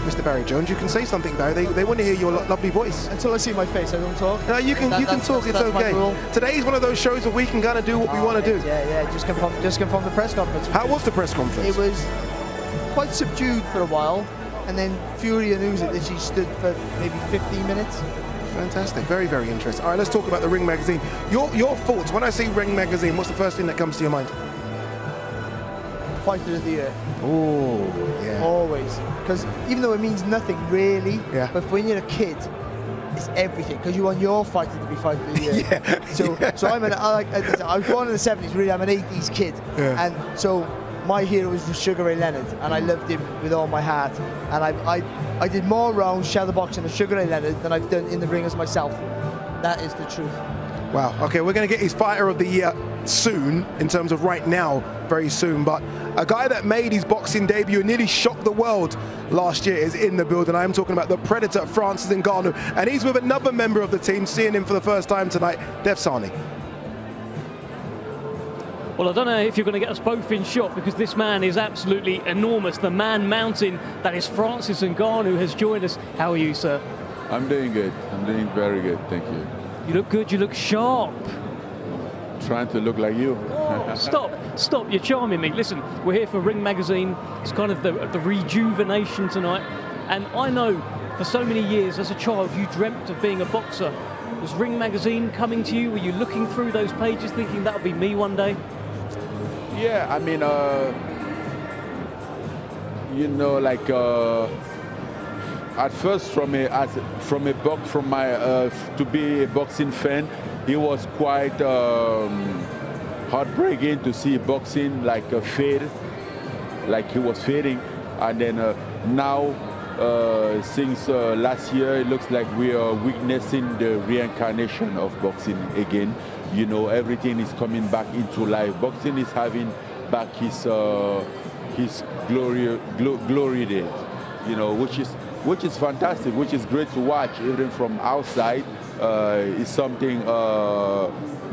Mr. Barry Jones, you can say something, Barry. They want to hear your lovely voice. Until I see my face, I don't talk. No, you can talk. It's okay. Today's one of those shows where we can kind of do what we want to do. Yeah. Just come from the press conference. How was the press conference? It was quite subdued for a while, and then Fury and Usyk literally stood for maybe 15 minutes. Fantastic. Very, very interesting. All right, let's talk about the Ring Magazine. Your thoughts. When I say Ring Magazine, what's the first thing that comes to your mind? Fighter of the Year. Oh, yeah. Always. Because even though it means nothing really, but when you're a kid, it's everything. Because you want your fighter to be Fighter of the Year. Yeah. So I was born in the 70s, really. I'm an 80s kid. Yeah. And so my hero was Sugar Ray Leonard, and I loved him with all my heart. And I did more rounds shadow boxing with Sugar Ray Leonard than I've done in the ring as myself. That is the truth. Wow. Okay, we're going to get his fighter of the year soon, in terms of right now, very soon. But a guy that made his boxing debut and nearly shocked the world last year is in the building. I'm talking about the Predator, Francis Ngannou, and he's with another member of the team, seeing him for the first time tonight, Dev Sani. Well, I don't know if you're going to get us both in shot, because this man is absolutely enormous. The man mountain that is Francis Ngannou has joined us. How are you, sir? I'm doing good. I'm doing very good. Thank you. You look good. You look sharp. Trying to look like you. Oh, stop. You're charming me. Listen, we're here for Ring Magazine. It's kind of the rejuvenation tonight. And I know for so many years as a child you dreamt of being a boxer. Was Ring Magazine coming to you? Were you looking through those pages thinking that'll be me one day? Yeah, I mean, you know, like at first to be a boxing fan, it was quite heartbreaking to see boxing like fade, like he was fading, and then now since last year it looks like we are witnessing the reincarnation of boxing again. You know, everything is coming back into life. Boxing is having back his glory days, you know, which is fantastic, which is great to watch even from outside. It's something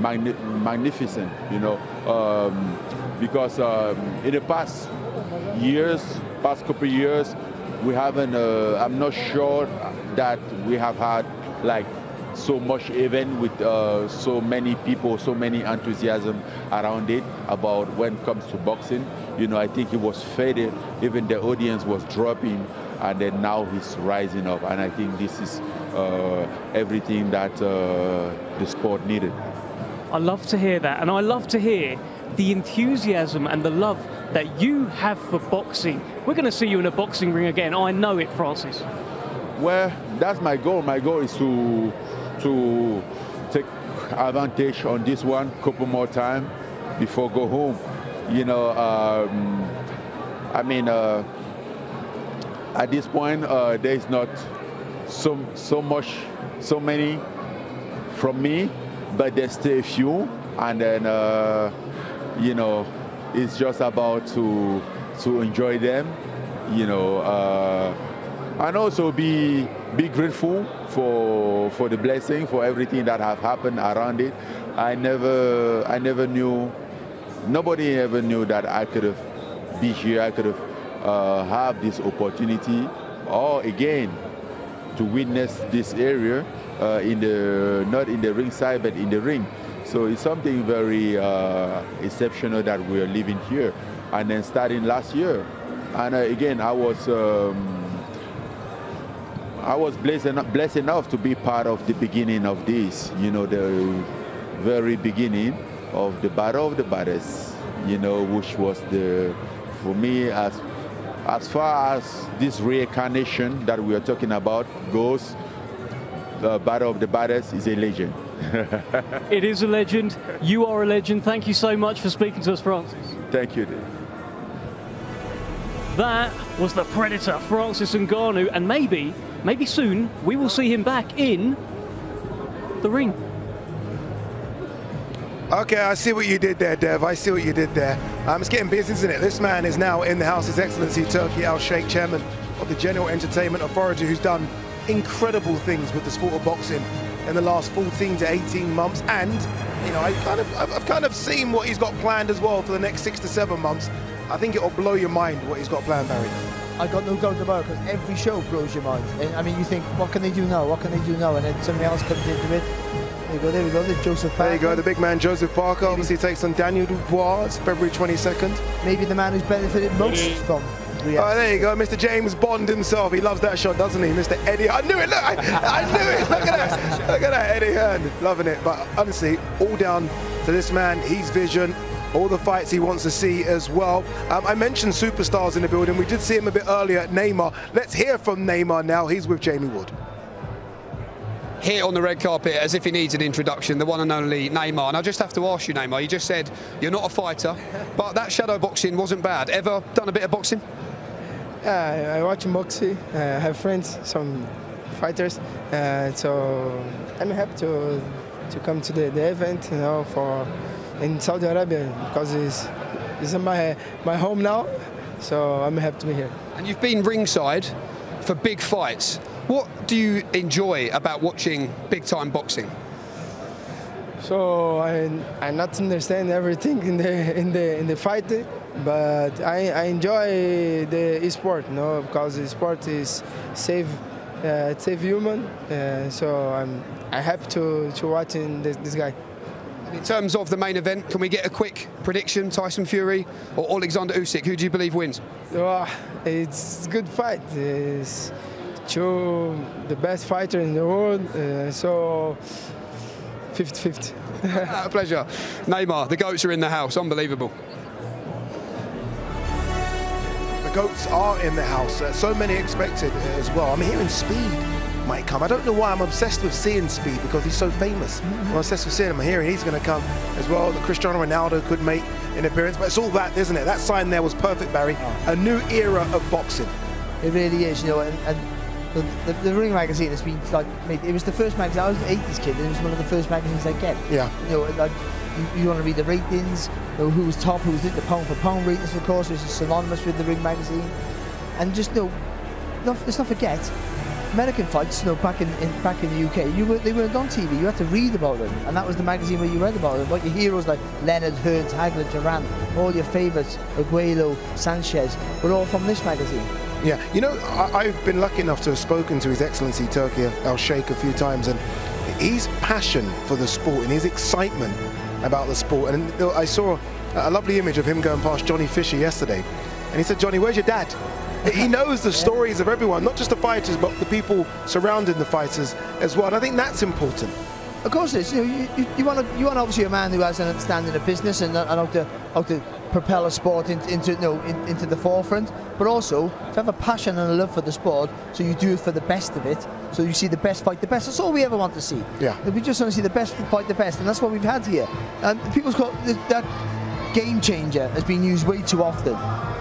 magnificent, you know, because in the past couple of years, we haven't. I'm not sure that we have had like so much event with so many people, so many enthusiasm around it about when it comes to boxing. You know, I think it was faded, even the audience was dropping, and then now he's rising up, and I think this is everything that the sport needed. I love to hear that, and I love to hear the enthusiasm and the love that you have for boxing. We're going to see you in a boxing ring again. I know it, Francis. Well, that's my goal. My goal is to take advantage on this one, couple more time before go home. You know, I mean, at this point, there is not so many from me, but there's still a few, and then you know, it's just about to enjoy them, you know, and also be grateful for the blessing, for everything that have happened around it. I never knew, nobody ever knew that I could have be here, I could have this opportunity, or again, to witness this area not in the ring side, but in the ring. So it's something very exceptional that we are living here. And then starting last year, and again, I was blessed enough to be part of the beginning of this, you know, the very beginning of the Battle of the Baddest, you know, which was for me, as far as this reincarnation that we are talking about goes, the Battle of the Baddest is a legend. It is a legend. You are a legend. Thank you so much for speaking to us, Francis. Thank you, Dave. That was the Predator, Francis Ngannou, and maybe soon we will see him back in the ring. Okay, I see what you did there, Dev. I see what you did there. It's getting busy, isn't it? This man is now in the house, His Excellency Turki Al-Sheikh, chairman of the General Entertainment Authority, who's done incredible things with the sport of boxing in the last 14 to 18 months. And, you know, I've kind of seen what he's got planned as well for the next 6 to 7 months. I think it'll blow your mind what he's got planned, Barry. I got no doubt about it, because every show blows your mind. And, I mean, you think, what can they do now? What can they do now? And then something else comes into it. There we go, there's Joseph Parker. There you go, the big man Joseph Parker obviously takes on Daniel Dubois. It's February 22nd. Maybe the man who's benefited most from reality. Oh, there you go, Mr. James Bond himself. He loves that shot, doesn't he? Mr. Eddie. I knew it, look, I knew it. Look at that. Look at that, Eddie Hearn. Loving it. But honestly, all down to this man, his vision, all the fights he wants to see as well. I mentioned superstars in the building. We did see him a bit earlier, Neymar. Let's hear from Neymar now. He's with Jamie Wood. Here on the red carpet, as if he needs an introduction, the one and only Neymar. And I just have to ask you, Neymar, you just said you're not a fighter, but that shadow boxing wasn't bad. Ever done a bit of boxing? I watch boxing. I have friends, some fighters, so I'm happy to come to the event, you know, in Saudi Arabia, because it's my home now. So I'm happy to be here. And you've been ringside for big fights. What do you enjoy about watching big-time boxing? So I not understand everything in the fight, but I enjoy the e-sport, you know, because the sport is save human. So I'm happy to watching this guy. In terms of the main event, can we get a quick prediction? Tyson Fury or Alexander Usyk? Who do you believe wins? Oh, it's a good fight. It's the best fighter in the world. So 50-50. A pleasure. Neymar, the GOATs are in the house. Unbelievable. The GOATs are in the house. So many expected as well. I'm hearing Speed might come. I don't know why I'm obsessed with seeing Speed, because he's so famous. I'm obsessed with seeing him. I'm hearing he's going to come as well. The Cristiano Ronaldo could make an appearance, but it's all that, isn't it? That sign there was perfect, Barry. A new era of boxing. It really is, you know, and the Ring magazine has been like, it was the first magazine. I was an 80s kid, and it was one of the first magazines I get. Yeah. You know, like you want to read the ratings, you know, who was top, who was the pound for pound ratings, of course, which is synonymous with the Ring magazine, and just let's not forget. American fights, you know, back in the UK, they weren't on TV. You had to read about them, and that was the magazine where you read about them. But your heroes like Leonard, Hearns, Hagler, Duran, all your favourites, Aguero, Sanchez, were all from this magazine. Yeah, you know, I've been lucky enough to have spoken to His Excellency Turki Al Sheikh a few times, and his passion for the sport and his excitement about the sport. And I saw a lovely image of him going past Johnny Fisher yesterday, and he said, "Johnny, where's your dad?" He knows the stories of everyone, not just the fighters, but the people surrounding the fighters as well. And I think that's important. Of course it is. You want obviously a man who has an understanding of business and how to propel a sport into the forefront, but also to have a passion and a love for the sport, so you do it for the best of it, so you see the best fight the best. That's all we ever want to see. Yeah. We just want to see the best fight the best, and that's what we've had here. And people's got that game changer has been used way too often.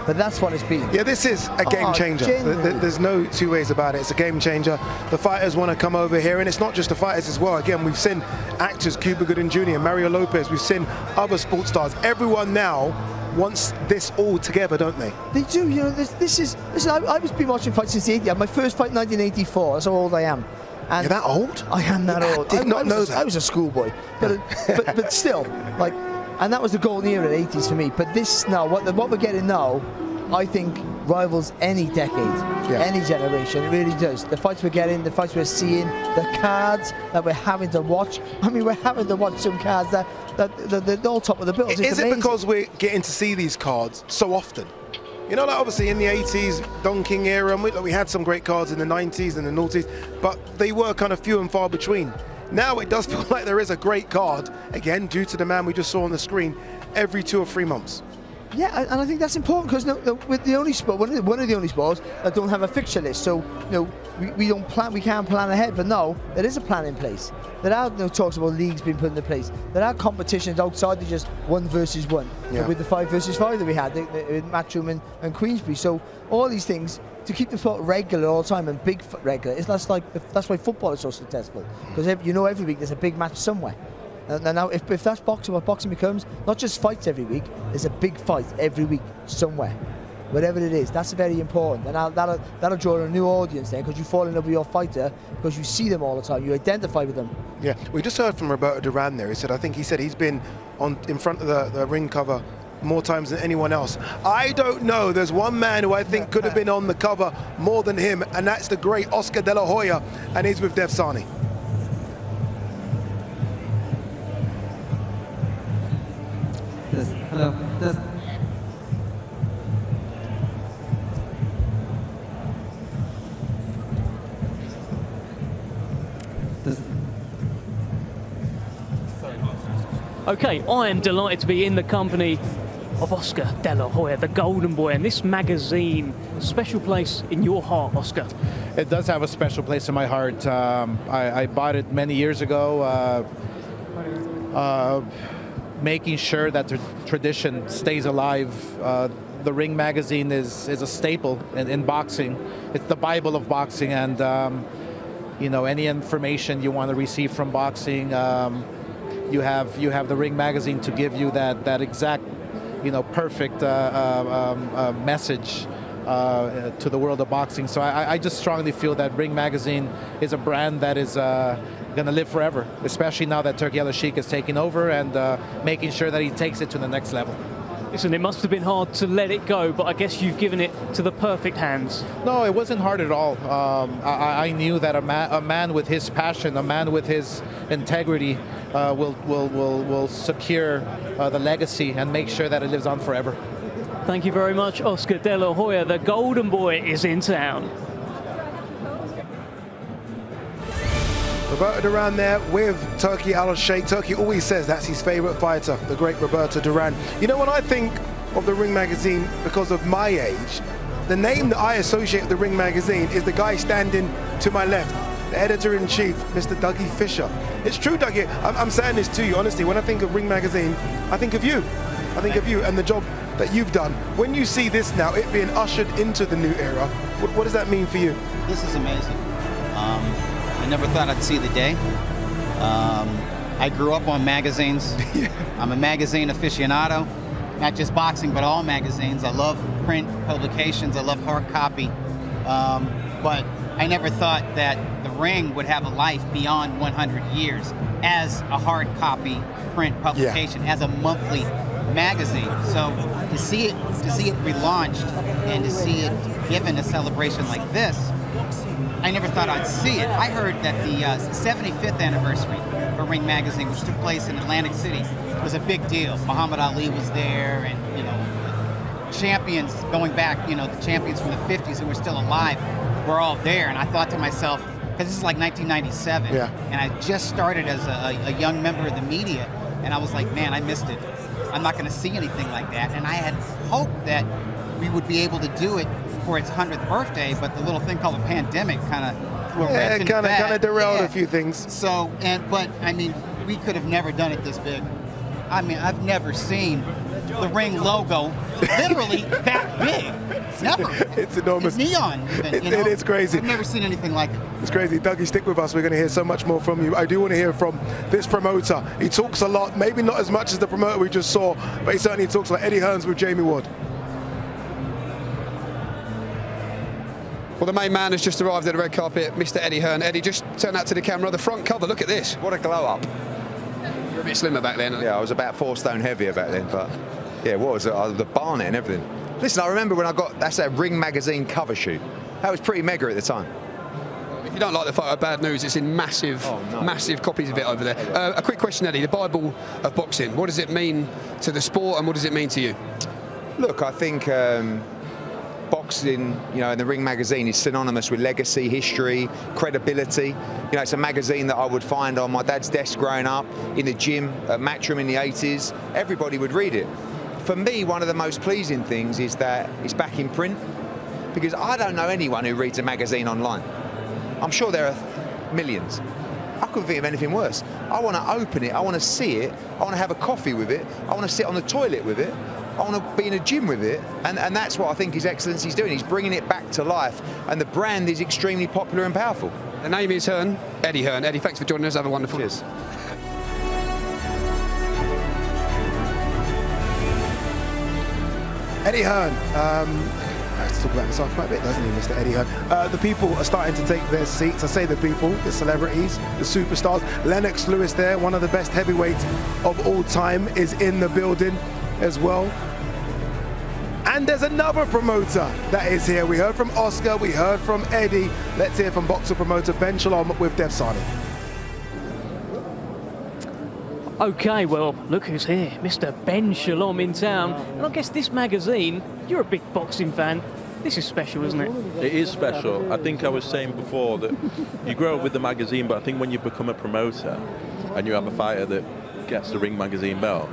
But that's what it's been. Yeah, this is a game changer. There's no two ways about it. It's a game changer. The fighters want to come over here, and it's not just the fighters as well. Again, we've seen actors, Cuba Gooding Jr., Mario Lopez, we've seen other sports stars. Everyone now wants this all together, don't they? They do. You know, this is. Listen, I've been watching fights since the 80s. My first fight in 1984. That's how old I am. And you're that old? I am that old. I did not know that. I was a schoolboy, but still, like. And that was the golden era in the 80s for me. But this now, what we're getting now, I think rivals any decade, any generation. It really does. The fights we're getting, the fights we're seeing, the cards that we're having to watch. I mean, we're having to watch some cards that they're all top of the bills. Is it because we're getting to see these cards so often? You know, like obviously in the 80s, Don King era, and we had some great cards in the 90s and the noughties, but they were kind of few and far between. Now it does feel like there is a great card, again, due to the man we just saw on the screen, every 2 or 3 months. Yeah, and I think that's important, because with the only sport, one of the only sports that don't have a fixture list. So we don't plan, we can't plan ahead. But no, there is a plan in place. There are talks about leagues being put into place. There are competitions outside of just 1 versus 1. Yeah. With the 5 versus 5 that we had with Matchroom and Queensbury. So all these things to keep the sport regular all the time, and big regular. That's why football is so successful, because every week there's a big match somewhere. And now, if that's boxing, what boxing becomes, not just fights every week, there's a big fight every week somewhere, whatever it is. That's very important, and that'll draw a new audience then, because you fall in love with your fighter because you see them all the time, you identify with them. Yeah, we just heard from Roberto Duran there. He said he's been in front of the ring cover more times than anyone else. I don't know. There's one man who I think could have been on the cover more than him, and that's the great Oscar De La Hoya, and he's with Dev Sani. Hello. Okay, I am delighted to be in the company of Oscar De La Hoya, the Golden Boy, and this magazine, special place in your heart, Oscar. It does have a special place in my heart. I bought it many years ago, making sure that the tradition stays alive. The Ring magazine is a staple in boxing. It's the Bible of boxing, and any information you want to receive from boxing, you have the Ring magazine to give you that exact, perfect message to the world of boxing. So I just strongly feel that Ring magazine is a brand that is going to live forever, especially now that Turki Al-Sheikh is taking over and making sure that he takes it to the next level. Listen, it must have been hard to let it go, but I guess you've given it to the perfect hands. No, it wasn't hard at all. I knew that a man with his passion, a man with his integrity will secure the legacy and make sure that it lives on forever. Thank you very much, Oscar De La Hoya. The Golden Boy is in town. Roberto Duran there with Turki Al-Sheikh. Turki always says that's his favorite fighter, the great Roberto Duran. You know, when I think of the Ring magazine, because of my age, the name that I associate with the Ring magazine is the guy standing to my left, the editor-in-chief, Mr. Dougie Fisher. It's true, Dougie. I'm saying this to you, honestly. When I think of Ring magazine, I think of you. I think of you and the job that you've done. When you see this now, it being ushered into the new era, what does that mean for you? This is amazing. I never thought I'd see the day. I grew up on magazines. I'm a magazine aficionado, not just boxing, but all magazines. I love print publications. I love hard copy. But I never thought that the Ring would have a life beyond 100 years as a hard copy print publication, as a monthly magazine. So to see it relaunched and to see it given a celebration like this, I never thought I'd see it. I heard that the 75th anniversary for Ring magazine, which took place in Atlantic City, was a big deal. Muhammad Ali was there, and champions going back, the champions from the 50s who were still alive were all there. And I thought to myself, because this is like 1997, and I just started as a young member of the media, and I was like, man, I missed it. I'm not going to see anything like that. And I had hoped that we would be able to do it for its 100th birthday, but the little thing called a pandemic kind of derailed a few things. So, but I mean, we could have never done it this big. I mean, I've never seen the Ring logo literally that big. Never. It's enormous. It's neon. Even, it is crazy. I've never seen anything like it. It's crazy. Dougie, stick with us. We're going to hear so much more from you. I do want to hear from this promoter. He talks a lot, maybe not as much as the promoter we just saw, but he certainly talks like Eddie Hearns with Jamie Ward. Well, the main man has just arrived at the red carpet, Mr. Eddie Hearn. Eddie, just turn that to the camera. The front cover, look at this. What a glow up. You're a bit slimmer back then. Yeah, I was about 4 stone heavier back then, but yeah, what was it? The barnet and everything. Listen, I remember when I got, that's a Ring magazine cover shoot. That was pretty mega at the time. If you don't like the photo, bad news, it's in massive copies of it over there. A quick question, Eddie, the Bible of boxing, what does it mean to the sport and what does it mean to you? Look, I think boxing, in the Ring magazine is synonymous with legacy, history, credibility. It's a magazine that I would find on my dad's desk growing up, in the gym, at Matchroom in the 80s. Everybody would read it. For me, one of the most pleasing things is that it's back in print, because I don't know anyone who reads a magazine online. I'm sure there are millions. I couldn't think of anything worse. I want to open it, I want to see it, I want to have a coffee with it, I want to sit on the toilet with it, I want to be in a gym with it, and that's what I think His Excellency's doing. He's bringing it back to life, and the brand is extremely popular and powerful. The name is Hearn, Eddie Hearn. Eddie, thanks for joining us. Have a wonderful day. Eddie Hearn, let's talk about himself quite a bit, doesn't he, Mr. Eddie Hearn? The people are starting to take their seats. I say the people, the celebrities, the superstars. Lennox Lewis there, one of the best heavyweights of all time, is in the building as well. And there's another promoter that is here. We heard from Oscar, we heard from Eddie. Let's hear from boxer promoter Ben Shalom with Dev Sani. Okay, well, look who's here, Mr. Ben Shalom in town. And I guess this magazine, you're a big boxing fan. This is special, isn't it? It is special. I think I was saying before that you grow up with the magazine, but I think when you become a promoter and you have a fighter that gets the Ring magazine belt,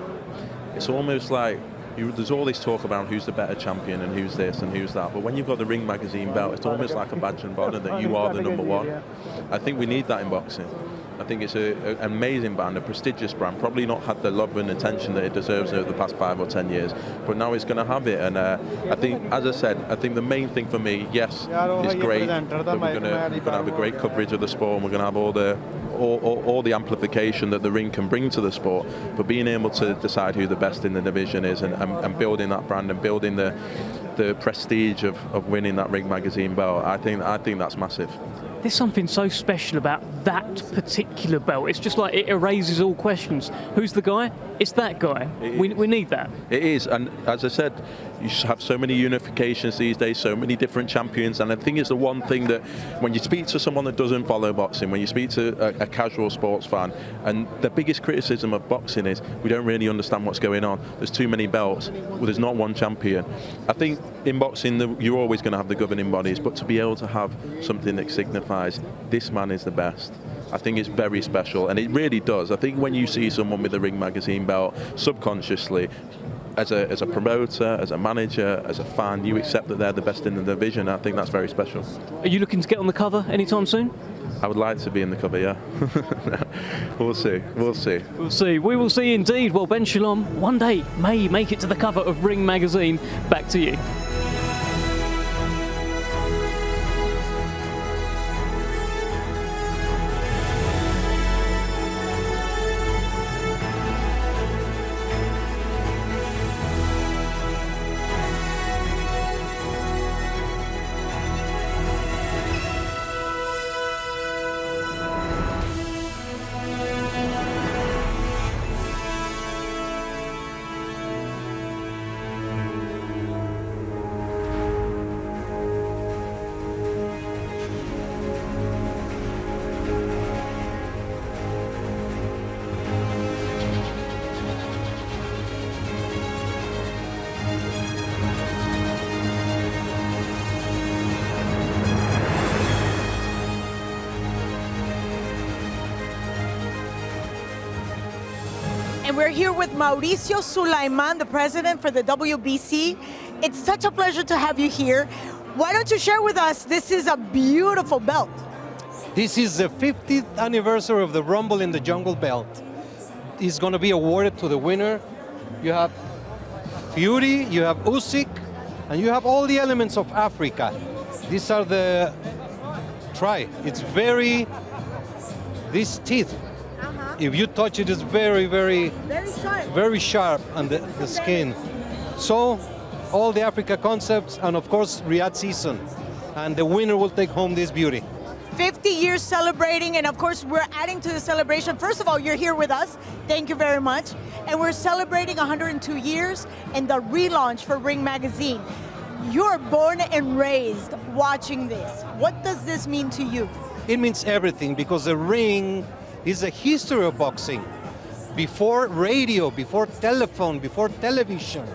it's almost like there's all this talk about who's the better champion and who's this and who's that, but when you've got the Ring magazine belt, it's almost like a badge and honor that you are the number one. I think we need that in boxing. I think it's an amazing brand, a prestigious brand, probably not had the love and attention that it deserves over the past 5 or 10 years, but now it's going to have it. And I think, as I said, I think the main thing for me, yes, it's great that we're going to have a great coverage of the sport, and we're going to have all the all the amplification that the ring can bring to the sport, but being able to decide who the best in the division is and building that brand and building the prestige of winning that Ring Magazine belt, I think that's massive. There's something so special about that particular belt. It's just like it erases all questions. Who's the guy? It's that guy. We need that. It is, and as I said, you have so many unifications these days, so many different champions, and I think it's the one thing that when you speak to someone that doesn't follow boxing, when you speak to a casual sports fan, and the biggest criticism of boxing is we don't really understand what's going on. There's too many belts. Well, there's not one champion. I think in boxing you're always going to have the governing bodies, but to be able to have something that signifies this man is the best, I think it's very special, and it really does. I think when you see someone with a Ring Magazine belt, subconsciously, as a promoter, as a manager, as a fan, you accept that they're the best in the division. I think that's very special. Are you looking to get on the cover anytime soon? I would like to be in the cover, yeah. We'll see. We'll see. We will see indeed. Well, Ben Shalom one day may make it to the cover of Ring Magazine. Back to you. And we're here with Mauricio Sulaiman, the president for the WBC. It's such a pleasure to have you here. Why don't you share with us, this is a beautiful belt. This is the 50th anniversary of the Rumble in the Jungle belt. It's going to be awarded to the winner. You have Fury, you have Usyk, and you have all the elements of Africa. These are the... Try. It's very... These teeth. If you touch it, it's very, very sharp on the skin. So, all the Africa concepts, and of course, Riyadh season. And the winner will take home this beauty. 50 years celebrating, and of course, we're adding to the celebration. First of all, you're here with us. Thank you very much. And we're celebrating 102 years and the relaunch for Ring Magazine. You're born and raised watching this. What does this mean to you? It means everything, because the ring is a history of boxing. Before radio, before telephone, before television,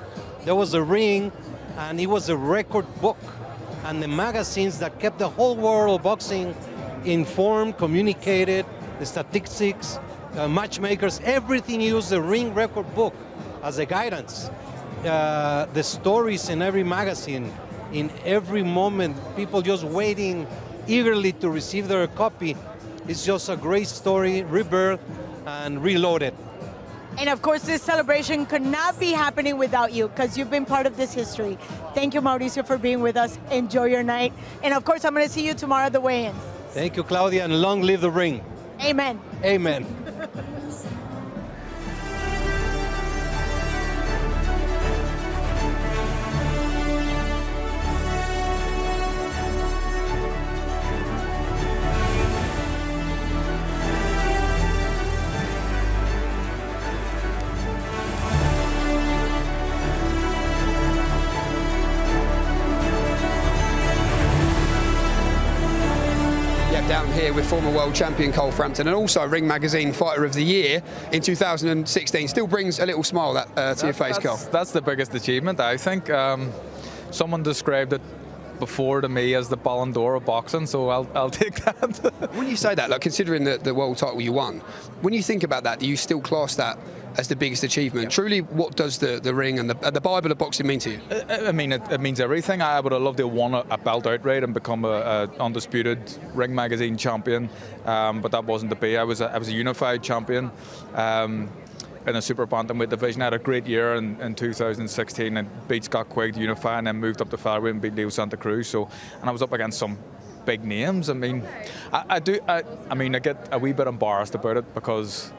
there was a ring, and it was a record book. And the magazines that kept the whole world of boxing informed, communicated, the statistics, matchmakers, everything used the ring record book as a guidance. The stories in every magazine, in every moment, people just waiting eagerly to receive their copy. It's just a great story, rebirth and reloaded. And of course, this celebration could not be happening without you, because you've been part of this history. Thank you, Mauricio, for being with us. Enjoy your night. And of course, I'm going to see you tomorrow at the weigh-ins. Thank you, Claudia, and long live the ring. Amen. Amen. Down here with former world champion Cole Frampton, and also Ring Magazine Fighter of the Year in 2016. Still brings a little smile to your face, Cole. That's the biggest achievement, I think. Someone described it before to me as the Ballon d'Or of boxing, so I'll take that. When you say that, like considering the world title you won, when you think about that, do you still class that as the biggest achievement? Yeah. Truly, what does the ring and the Bible of boxing mean to you? I mean, it means everything. I would have loved to have won a belt outright and become a undisputed Ring Magazine champion, but that wasn't to be. I was a unified champion in a super bantamweight division. I had a great year in 2016 and beat Scott Quigg to unify, and then moved up to featherweight and beat Leo Santa Cruz. And I was up against some big names. I mean, I get a wee bit embarrassed about it because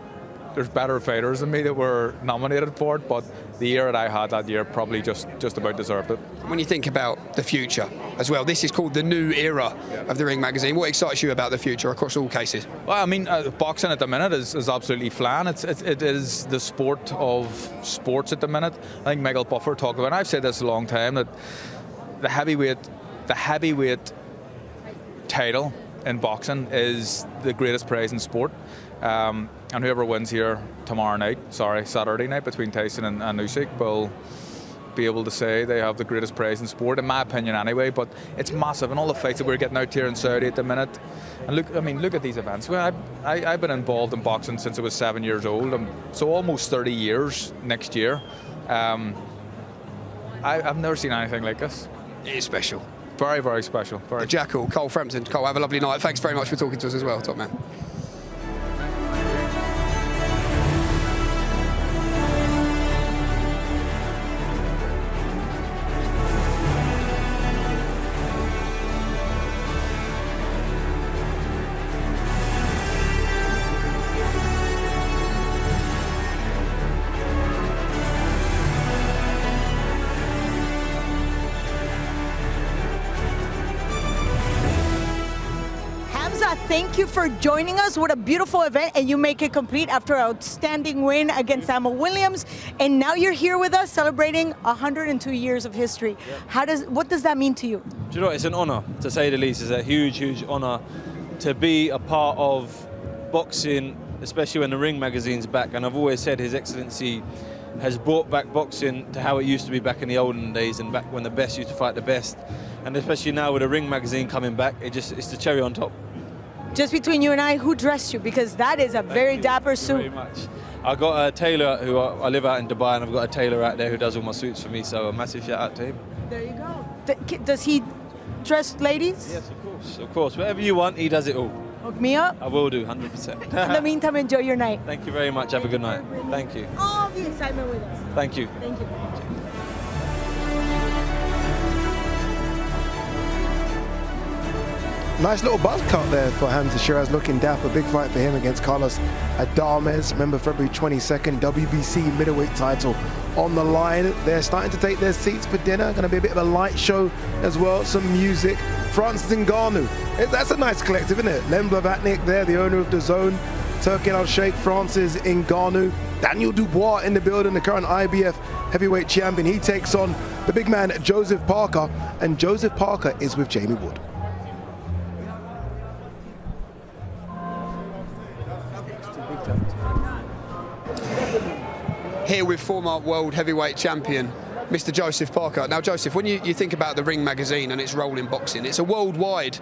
there's better fighters than me that were nominated for it, but the year that I had that year probably just about deserved it. When you think about the future as well, this is called the new era of the Ring magazine. What excites you about the future across all cases? Well, I mean, boxing at the minute is absolutely flying. It is the sport of sports at the minute. I think Michael Buffer talked about, and I've said this a long time, that the heavyweight title in boxing is the greatest prize in sport. And whoever wins here Saturday night between Tyson and Usyk will be able to say they have the greatest prize in sport, in my opinion anyway. But it's massive, and all the fights that we're getting out here in Saudi at the minute. And look at these events. Well, I've been involved in boxing since I was 7 years old, so almost 30 years next year. I've never seen anything like this. It is special. Very, very special. The Jackal, Cole Frampton. Cole, have a lovely night. Thanks very much for talking to us as well, top man. Thank you for joining us. What a beautiful event, and you make it complete after an outstanding win against Samuel Williams. And now you're here with us celebrating 102 years of history. What does that mean to you? Do you know what? It's an honor, to say the least. It's a huge, huge honor to be a part of boxing, especially when the Ring magazine's back. And I've always said His Excellency has brought back boxing to how it used to be back in the olden days and back when the best used to fight the best. And especially now with the Ring magazine coming back, it's the cherry on top. Just between you and I, who dressed you? Because that is a very dapper suit. Thank you very much. I got a tailor who I live out in Dubai, and I've got a tailor out there who does all my suits for me. So a massive shout out to him. There you go. Does he dress ladies? Yes, of course, of course. Whatever you want, he does it all. Hook me up. I will do, 100%. In the meantime, enjoy your night. Thank you very much. Have a good night. Thank you. All the excitement with us. Thank you. Thank you. Nice little buzz cut there for Hamza Shiraz, looking dapper. Big fight for him against Carlos Adames. Remember, February 22nd, WBC middleweight title on the line. They're starting to take their seats for dinner. Going to be a bit of a light show as well. Some music. Francis Ngannou. That's a nice collective, isn't it? Len Blavatnik there, the owner of DAZN. Turki Al-Sheikh, Francis Ngannou. Daniel Dubois in the building, the current IBF heavyweight champion. He takes on the big man, Joseph Parker. And Joseph Parker is with Jamie Wood. Here with former world heavyweight champion, Mr. Joseph Parker. Now, Joseph, when you think about the Ring magazine and its role in boxing, it's a worldwide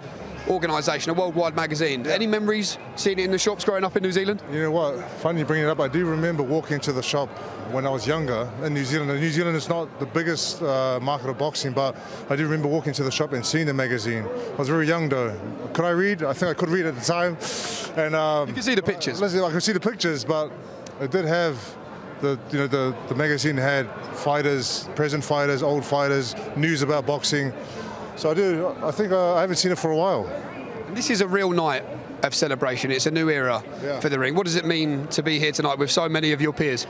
organisation, a worldwide magazine. Yeah. Any memories seeing it in the shops growing up in New Zealand? You know what, funny you bring it up, I do remember walking into the shop when I was younger in New Zealand. And New Zealand is not the biggest market of boxing, but I do remember walking to the shop and seeing the magazine. I was very young though. Could I read? I think I could read at the time. And you can see the pictures. Listen, I could see the pictures, but it did have the magazine had fighters, present fighters, old fighters, news about boxing. So I think I haven't seen it for a while. And this is a real night of celebration. It's a new era for the Ring. What does it mean to be here tonight with so many of your peers?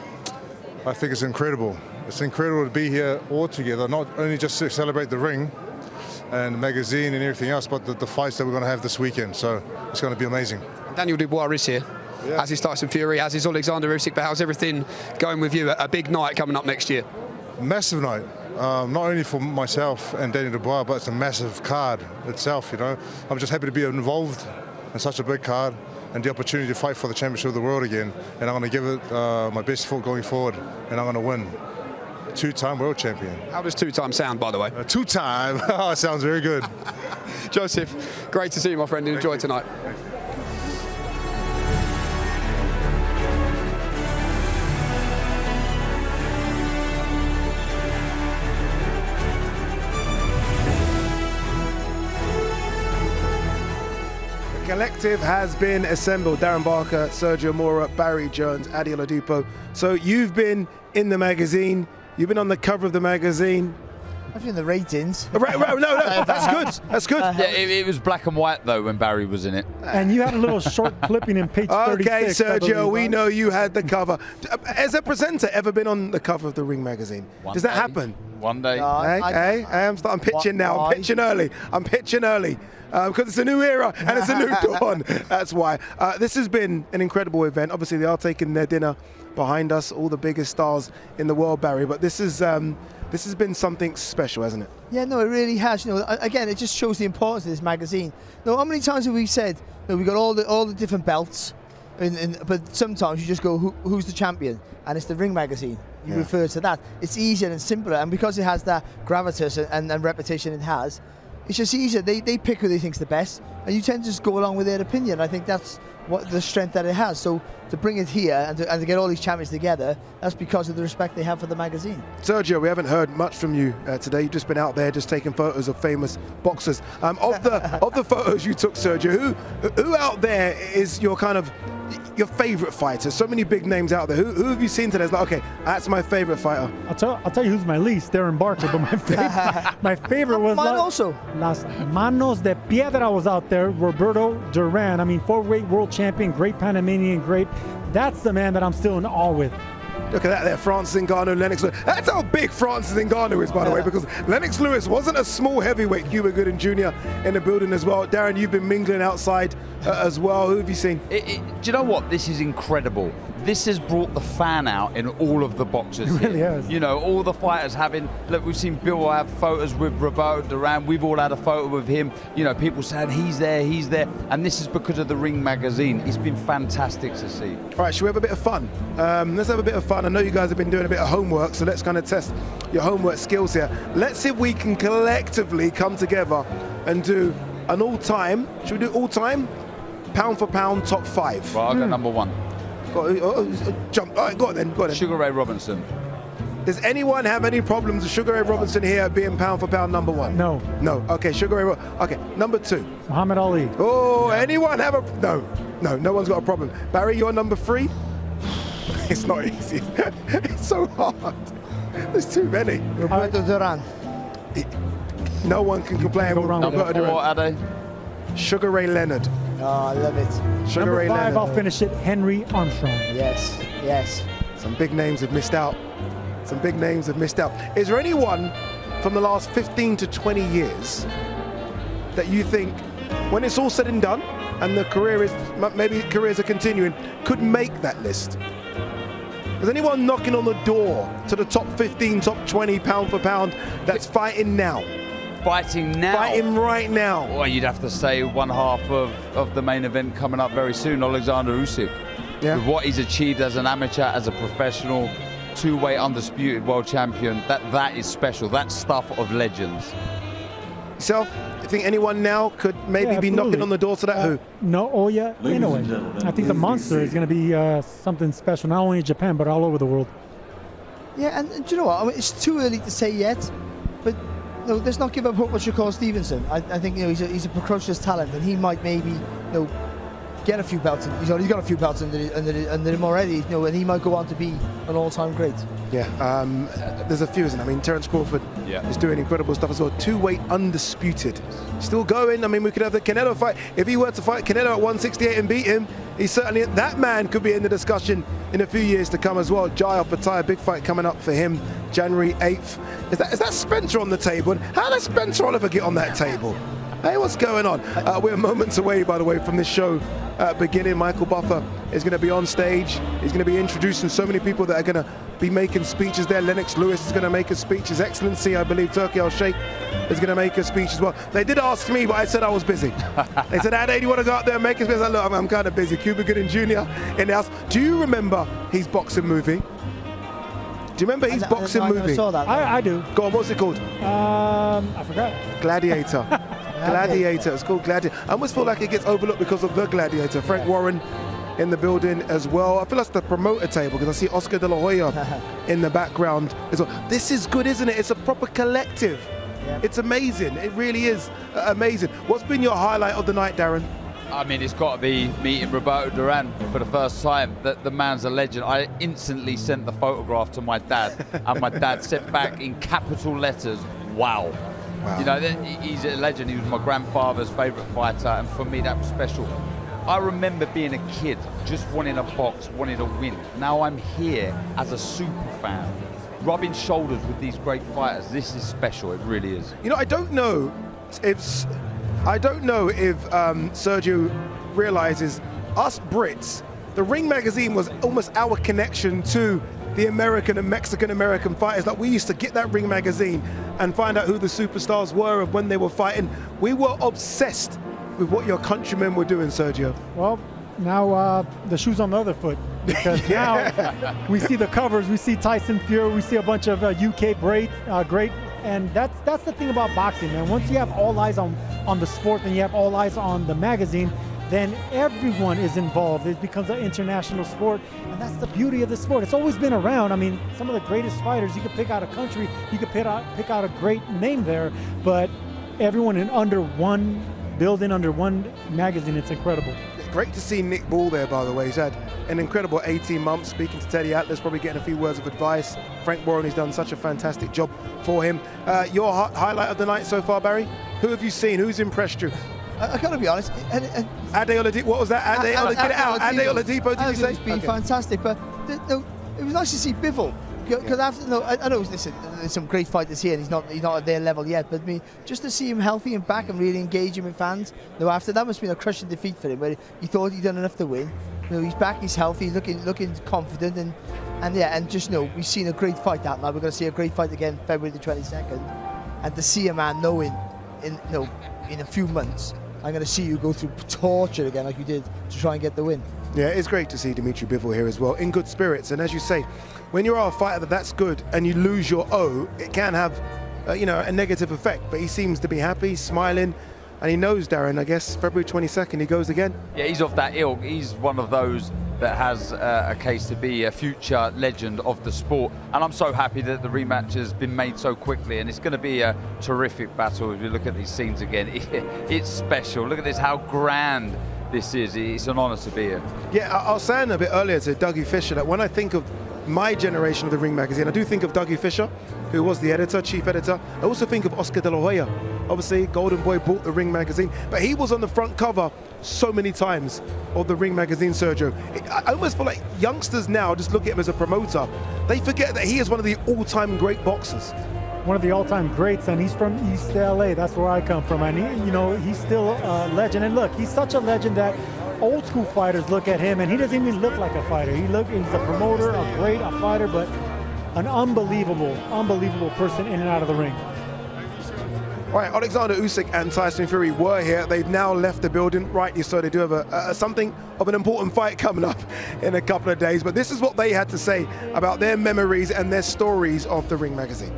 I think it's incredible. It's incredible to be here all together, not only just to celebrate the Ring and the magazine and everything else, but the fights that we're going to have this weekend. So it's going to be amazing. Daniel Dubois is here. Yeah. As is Tyson Fury, as is Alexander Usyk. But how's everything going with you? A big night coming up next year. Massive night. Not only for myself and Daniel Dubois, but it's a massive card itself, you know. I'm just happy to be involved in such a big card and the opportunity to fight for the championship of the world again. And I'm going to give it my best foot going forward, and I'm going to win. Two-time world champion. How does two-time sound, by the way? Two-time. Oh, it sounds very good. Joseph, great to see you, my friend, and enjoy tonight. Collective has been assembled. Darren Barker, Sergio Mora, Barry Jones, Adi Oladipo. So you've been in the magazine, you've been on the cover of the magazine. I've seen the ratings. Right, no, that's good. That's good. Yeah, it was black and white though when Barry was in it. And you had a little short clipping in page 36. Okay, Sergio, believe, we right? know you had the cover. Has a presenter ever been on the cover of the Ring magazine? Does that happen? One day. I'm pitching now. I'm pitching early. Because it's a new era and it's a new dawn. That's why. This has been an incredible event. Obviously, they are taking their dinner behind us, all the biggest stars in the world, Barry. But this has been something special, hasn't it? Yeah, no, it really has. You know, again, it just shows the importance of this magazine. You know, how many times have we said we got all the different belts, but sometimes you just go, who's the champion? And it's the Ring magazine. You refer to that. It's easier and simpler, and because it has that gravitas and repetition it has, it's just easier. They pick who they think's the best, and you tend to just go along with their opinion. I think that's what the strength that it has. So to bring it here and to get all these champions together, that's because of the respect they have for the magazine. Sergio, we haven't heard much from you today. You've just been out there just taking photos of famous boxers. Of the photos you took, Sergio, who out there is your favorite fighter? So many big names out there. Who have you seen today? It's like, okay, that's my favorite fighter. I'll tell you who's my least, Darren Barker, but my favorite was Las Manos de Piedra was out there, Roberto Duran. I mean, 4-weight world champion, great Panamanian, great. That's the man that I'm still in awe with. Look at that there, Francis Ngannou, Lennox Lewis. That's how big Francis Ngannou is, by the way, because Lennox Lewis wasn't a small heavyweight. Cuba Gooding Jr. in the building as well. Darren, you've been mingling outside as well. Who have you seen? Do you know what? This is incredible. This has brought the fan out in all of the boxers. It really has. You know, all the fighters having, look, we've seen Bill have photos with Roberto Duran. We've all had a photo with him. You know, people saying he's there. And this is because of the Ring magazine. It's been fantastic to see. All right, should we have a bit of fun? Let's have a bit of fun. I know you guys have been doing a bit of homework, so let's kind of test your homework skills here. Let's see if we can collectively come together and do an all-time, should we do all-time? Pound for pound top 5. Well, I'll go number 1. Jump. All right, go on then. Sugar Ray Robinson. Does anyone have any problems with Sugar Ray Robinson here being pound for pound number 1? No. No. Okay, Sugar Ray. Okay, number 2. Muhammad Ali. Oh, anyone have a no one's got a problem. Barry, you're number 3. It's not easy. It's so hard. There's too many. Roberto Duran. No one can complain with Number 4, Ade. Sugar Ray Leonard. Oh, I love it. Sugar Number Ray 5, Leonard. I'll finish it. Henry Armstrong. Yes. Some big names have missed out. Is there anyone from the last 15 to 20 years that you think, when it's all said and done, and maybe careers are continuing, could make that list? Is anyone knocking on the door to the top 15, top 20 pound for pound that's fighting now? Fighting now? Fighting right now. Well, you'd have to say one half of the main event coming up very soon, Alexander Usyk. Yeah. With what he's achieved as an amateur, as a professional, 2-weight undisputed world champion, that is special. That's stuff of legends. Yourself, you think anyone now could maybe be knocking on the door to that? Who? No, Oya Inoue. I think the monster is going to be something special, not only in Japan, but all over the world. Yeah, and do you know what? I mean, it's too early to say yet, but let's not give up hope on Shakur Stevenson. I think he's a precocious talent, and he might maybe get a few belts. He's got a few belts under him already, and he might go on to be an all-time great. Yeah, there's a few, isn't it? I mean, Terence Crawford is doing incredible stuff as well. 2-weight undisputed. Still going. I mean, we could have the Canelo fight. If he were to fight Canelo at 168 and beat him, that man could be in the discussion in a few years to come as well. Jai Opetaia, big fight coming up for him, January 8th. Is that Spencer on the table? How does Spencer Oliver get on that table? Hey, what's going on? We're moments away, by the way, from this show beginning. Michael Buffer is going to be on stage. He's going to be introducing so many people that are going to be making speeches there. Lennox Lewis is going to make a speech. His Excellency, I believe, Turki Al-Sheikh is going to make a speech as well. They did ask me, but I said I was busy. They said, Ade, do you want to go out there and make a speech? I said, look, I'm kind of busy. Cuba Gooding Jr. in the house. Do you remember his boxing movie? Do you remember his boxing movie? I saw that. I do. Go on, what's it called? I forgot. Gladiator. Gladiator. It's called Gladiator. I almost feel like it gets overlooked because of the Gladiator. Frank Warren in the building as well. I feel that's the promoter table because I see Oscar De La Hoya in the background as well. This is good, isn't it? It's a proper collective. Yeah. It's amazing. It really is amazing. What's been your highlight of the night, Darren? I mean, it's got to be meeting Roberto Duran for the first time. The man's a legend. I instantly sent the photograph to my dad, and my dad sent back in capital letters, wow. You know, he's a legend. He was my grandfather's favourite fighter, and for me that was special. I remember being a kid, just wanting a box, wanting to win. Now I'm here as a super fan, rubbing shoulders with these great fighters. This is special, it really is. You know, I don't know if Sergio realizes us Brits, the Ring magazine was almost our connection to the American and Mexican American fighters. Like, we used to get that Ring magazine and find out who the superstars were and when they were fighting. We were obsessed with what your countrymen were doing, Sergio. Well, now the shoe's on the other foot, because now we see the covers, we see Tyson Fury, we see a bunch of UK great, and that's the thing about boxing, man. Once you have all eyes on the sport and you have all eyes on the magazine, then everyone is involved. It becomes an international sport, and that's the beauty of the sport. It's always been around. I mean, some of the greatest fighters, you could pick out a country, you could pick out a great name there, but everyone under one building, under one magazine, it's incredible. It's great to see Nick Ball there, by the way. He's had an incredible 18 months speaking to Teddy Atlas, probably getting a few words of advice. Frank Warren has done such a fantastic job for him. Your highlight of the night so far, Barry? Who have you seen? Who's impressed you? I gotta be honest. Ade Oladipo, what was that? Ade Oladipo, did you say? It's been fantastic, but it was nice to see Bivol. Because I know, listen, there's some great fighters here, and he's not at their level yet. But just to see him healthy and back and really engaging with fans. After that must have been a crushing defeat for him, where he thought he'd done enough to win. He's back, he's healthy, looking confident, and just we've seen a great fight out now. We're going to see a great fight again February the 22nd, and to see a man knowing in a few months, I'm going to see you go through torture again like you did to try and get the win. Yeah, it's great to see Dimitri Bivol here as well, in good spirits. And as you say, when you're a fighter that's good and you lose your O, it can have, a negative effect. But he seems to be happy, smiling, and he knows, Darren, I guess, February 22nd, he goes again. Yeah, he's off that ilk. He's one of those that has a case to be a future legend of the sport. And I'm so happy that the rematch has been made so quickly, and it's going to be a terrific battle. If you look at these scenes again, it's special. Look at this, how grand this is. It's an honor to be here. Yeah, I was saying a bit earlier to Dougie Fisher that when I think of my generation of the Ring magazine, I do think of Dougie Fisher, who was the editor, chief editor. I also think of Oscar De La Hoya. Obviously, Golden Boy bought the Ring magazine, but he was on the front cover so many times of the Ring magazine, Sergio. I almost feel like youngsters now just look at him as a promoter. They forget that he is one of the all-time great boxers. One of the all-time greats, and he's from East LA. That's where I come from, and he's still a legend. And look, he's such a legend that old school fighters look at him, and he doesn't even look like a fighter. He's a promoter, a fighter, but an unbelievable person in and out of the ring. All right, Alexander Usyk and Tyson Fury were here. They've now left the building, rightly so. They do have something of an important fight coming up in a couple of days. But this is what they had to say about their memories and their stories of the Ring magazine.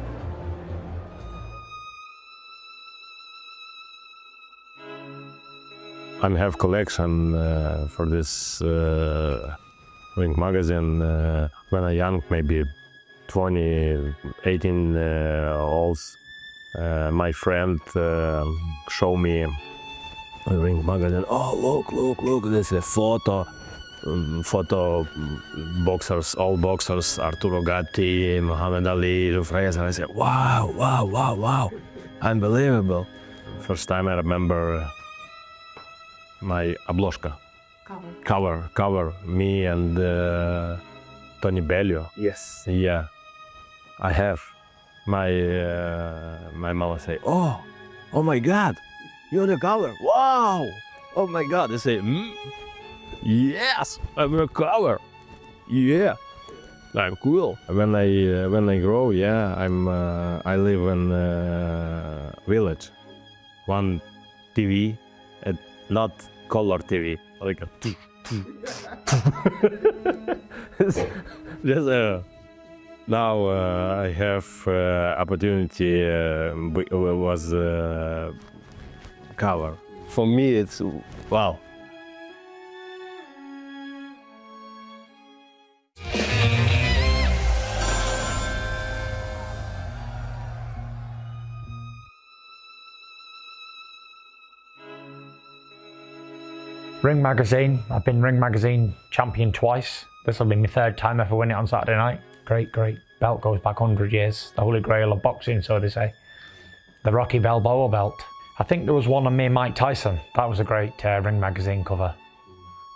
I have collection for this Ring magazine when I young, maybe 20, 18 olds. My friend showed me a Ring magazine. Oh, look, this is a photo boxers, all boxers, Arturo Gatti, Muhammad Ali, Joe Frazier. I said, wow, unbelievable. First time I remember my обложка. Cover, me and Tony Bellew. Yes. Yeah, I have. My mama say, oh my God, you're the cover. Wow, oh my God. I say, yes, I'm the cover. Yeah, I'm cool. When I grow, yeah, I live in village. One TV, not color TV, like a just now I have opportunity was cover. For me, it's wow. Ring Magazine. I've been Ring Magazine champion twice. This will be my third time ever winning it on Saturday night. Great belt, goes back 100 years. The holy grail of boxing, so they say. the Rocky Balboa belt. I think there was one on me and Mike Tyson. That was a great Ring magazine cover.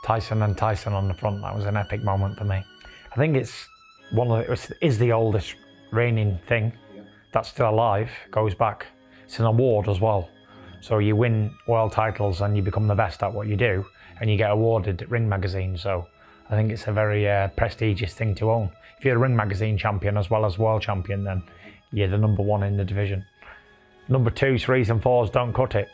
Tyson and Tyson on the front. That was an epic moment for me. I think it's is the oldest reigning thing that's still alive. Goes back. It's an award as well. So you win world titles and you become the best at what you do, and you get awarded at Ring magazine. So I think it's a very prestigious thing to own. If you're a Ring magazine champion as well as world champion, then you're the number one in the division. Number 2, 3s and 4s don't cut it.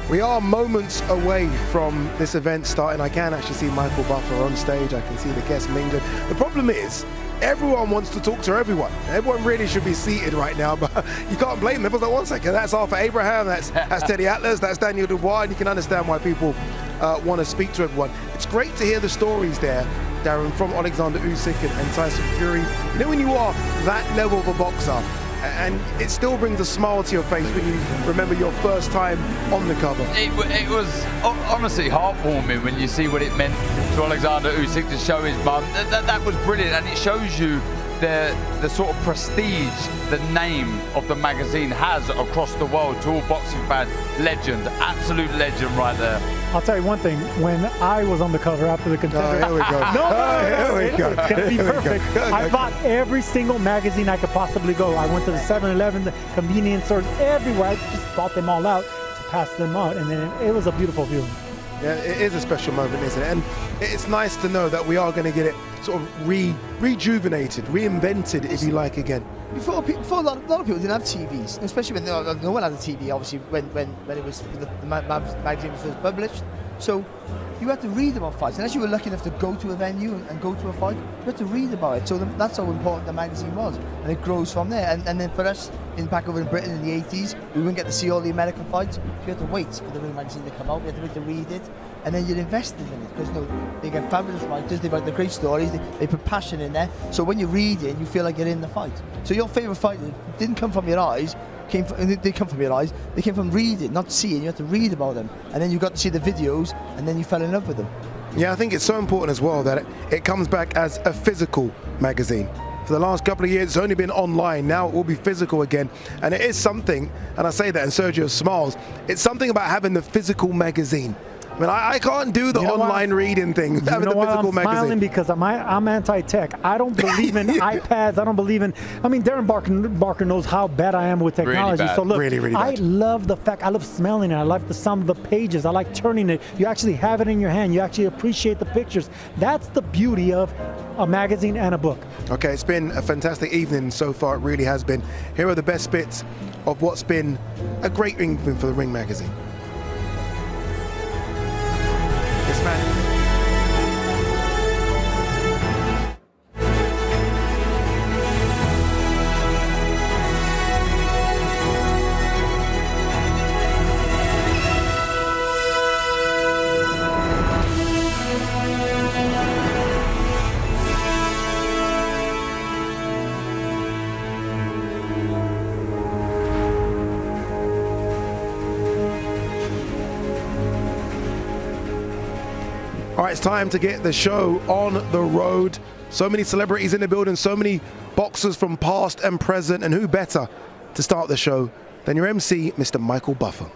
We are moments away from this event starting. I can actually see Michael Buffer on stage. I can see the guests mingling. The problem is, everyone wants to talk to everyone. Everyone really should be seated right now, but you can't blame them. Everyone's like, 1 second, that's Arthur Abraham, that's Teddy Atlas, that's Daniel Dubois, and you can understand why people want to speak to everyone. It's great to hear the stories there, Darren, from Alexander Usyk and Tyson Fury. You know, when you are that level of a boxer, and it still brings a smile to your face when you remember your first time on the cover. It was honestly heartwarming when you see what it meant to Alexander Usyk to show his mum. That was brilliant, and it shows you the sort of prestige the name of the magazine has across the world to all boxing fans. Legend, absolute legend right there. I'll tell you one thing, when I was on the cover after the Contender... Oh, here we go. It's going to be perfect. I bought every single magazine I could possibly go. I went to the 7-Eleven, the convenience stores, everywhere. I just bought them all out to pass them out, and then it was a beautiful feeling. Yeah, it is a special moment, isn't it? And it's nice to know that we are going to get it sort of rejuvenated, reinvented, if you like, again. Before a lot of people didn't have TVs, especially when no one had a TV, obviously, when it was the magazine was first published. So you had to read about fights. Unless you were lucky enough to go to a venue and go to a fight, you had to read about it. So that's how important the magazine was. And it grows from there. And then for us, back over in Britain in the 80s, we wouldn't get to see all the American fights. So you had to wait for the Ring magazine to come out. We had to wait to read it. And then you're invested in it. Because they get fabulous writers, they write the great stories, they put passion in there. So when you read it, you feel like you're in the fight. So your favourite fight didn't come from your eyes. They come from your eyes. They came from reading, not seeing. You had to read about them, and then you got to see the videos, and then you fell in love with them. Yeah, I think it's so important as well that it comes back as a physical magazine. For the last couple of years, it's only been online. Now it will be physical again, and it is something. And I say that, and Sergio smiles. It's something about having the physical magazine. I mean, I can't do the online reading thing. Having the physical I'm magazine. Smiling because I'm anti-tech. I don't believe in iPads. I don't believe in. I mean, Darren Barker knows how bad I am with technology. Really so look, really bad. I love the fact. I love smelling it. I like the sound of the pages. I like turning it. You actually have it in your hand. You actually appreciate the pictures. That's the beauty of a magazine and a book. Okay, it's been a fantastic evening so far. It really has been. Here are the best bits of what's been a great evening for the Ring magazine. Yes, man. All right, it's time to get the show on the road. So many celebrities in the building, so many boxers from past and present, and who better to start the show than your MC, Mr. Michael Buffer.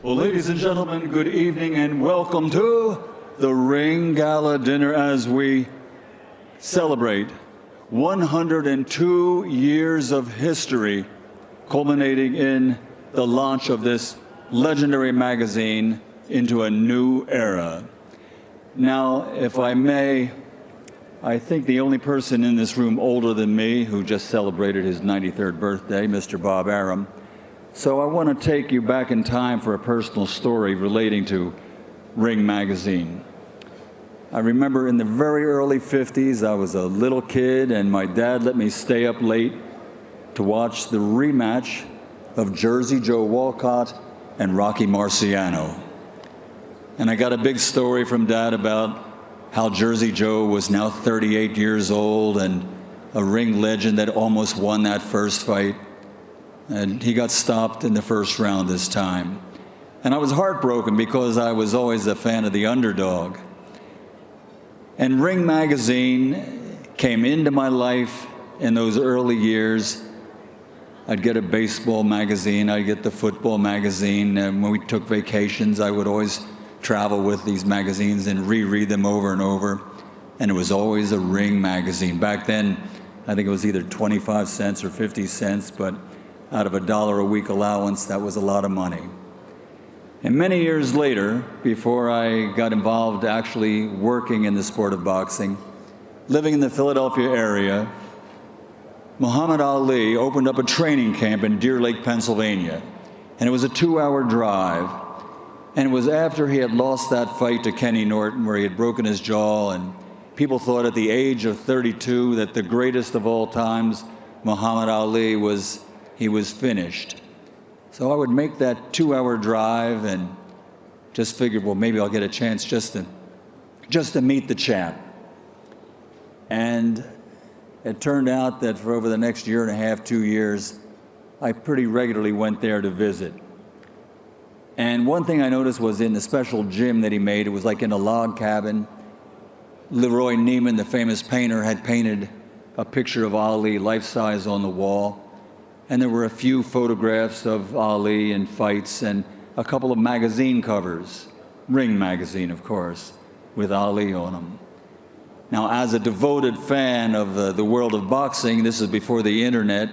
Well, ladies and gentlemen, good evening and welcome to the Ring Gala dinner as we celebrate 102 years of history, culminating in the launch of this legendary magazine into a new era. Now, if I may, I think the only person in this room older than me who just celebrated his 93rd birthday, Mr. Bob Arum. So I want to take you back in time for a personal story relating to Ring magazine. I remember in the very early 50s, I was a little kid and my dad let me stay up late to watch the rematch of Jersey Joe Walcott and Rocky Marciano. And I got a big story from Dad about how Jersey Joe was now 38 years old and a ring legend that almost won that first fight. And he got stopped in the first round this time. And I was heartbroken because I was always a fan of the underdog. And Ring Magazine came into my life in those early years. I'd get a baseball magazine, I'd get the football magazine, and when we took vacations, I would always travel with these magazines and reread them over and over. And it was always a Ring magazine. Back then, I think it was either 25 cents or 50 cents, but out of $1 a week allowance, that was a lot of money. And many years later, before I got involved actually working in the sport of boxing, living in the Philadelphia area, Muhammad Ali opened up a training camp in Deer Lake, Pennsylvania. And it was a 2-hour drive. And it was after he had lost that fight to Kenny Norton where he had broken his jaw, and people thought at the age of 32 that the greatest of all times, Muhammad Ali, was finished. So I would make that 2-hour drive and just figured, well, maybe I'll get a chance just to meet the champ. And it turned out that for over the next year and a half, 2 years, I pretty regularly went there to visit. And one thing I noticed was in the special gym that he made, it was like in a log cabin. Leroy Neiman, the famous painter, had painted a picture of Ali life-size on the wall. And there were a few photographs of Ali in fights and a couple of magazine covers, Ring magazine, of course, with Ali on them. Now, as a devoted fan of the world of boxing, this is before the internet,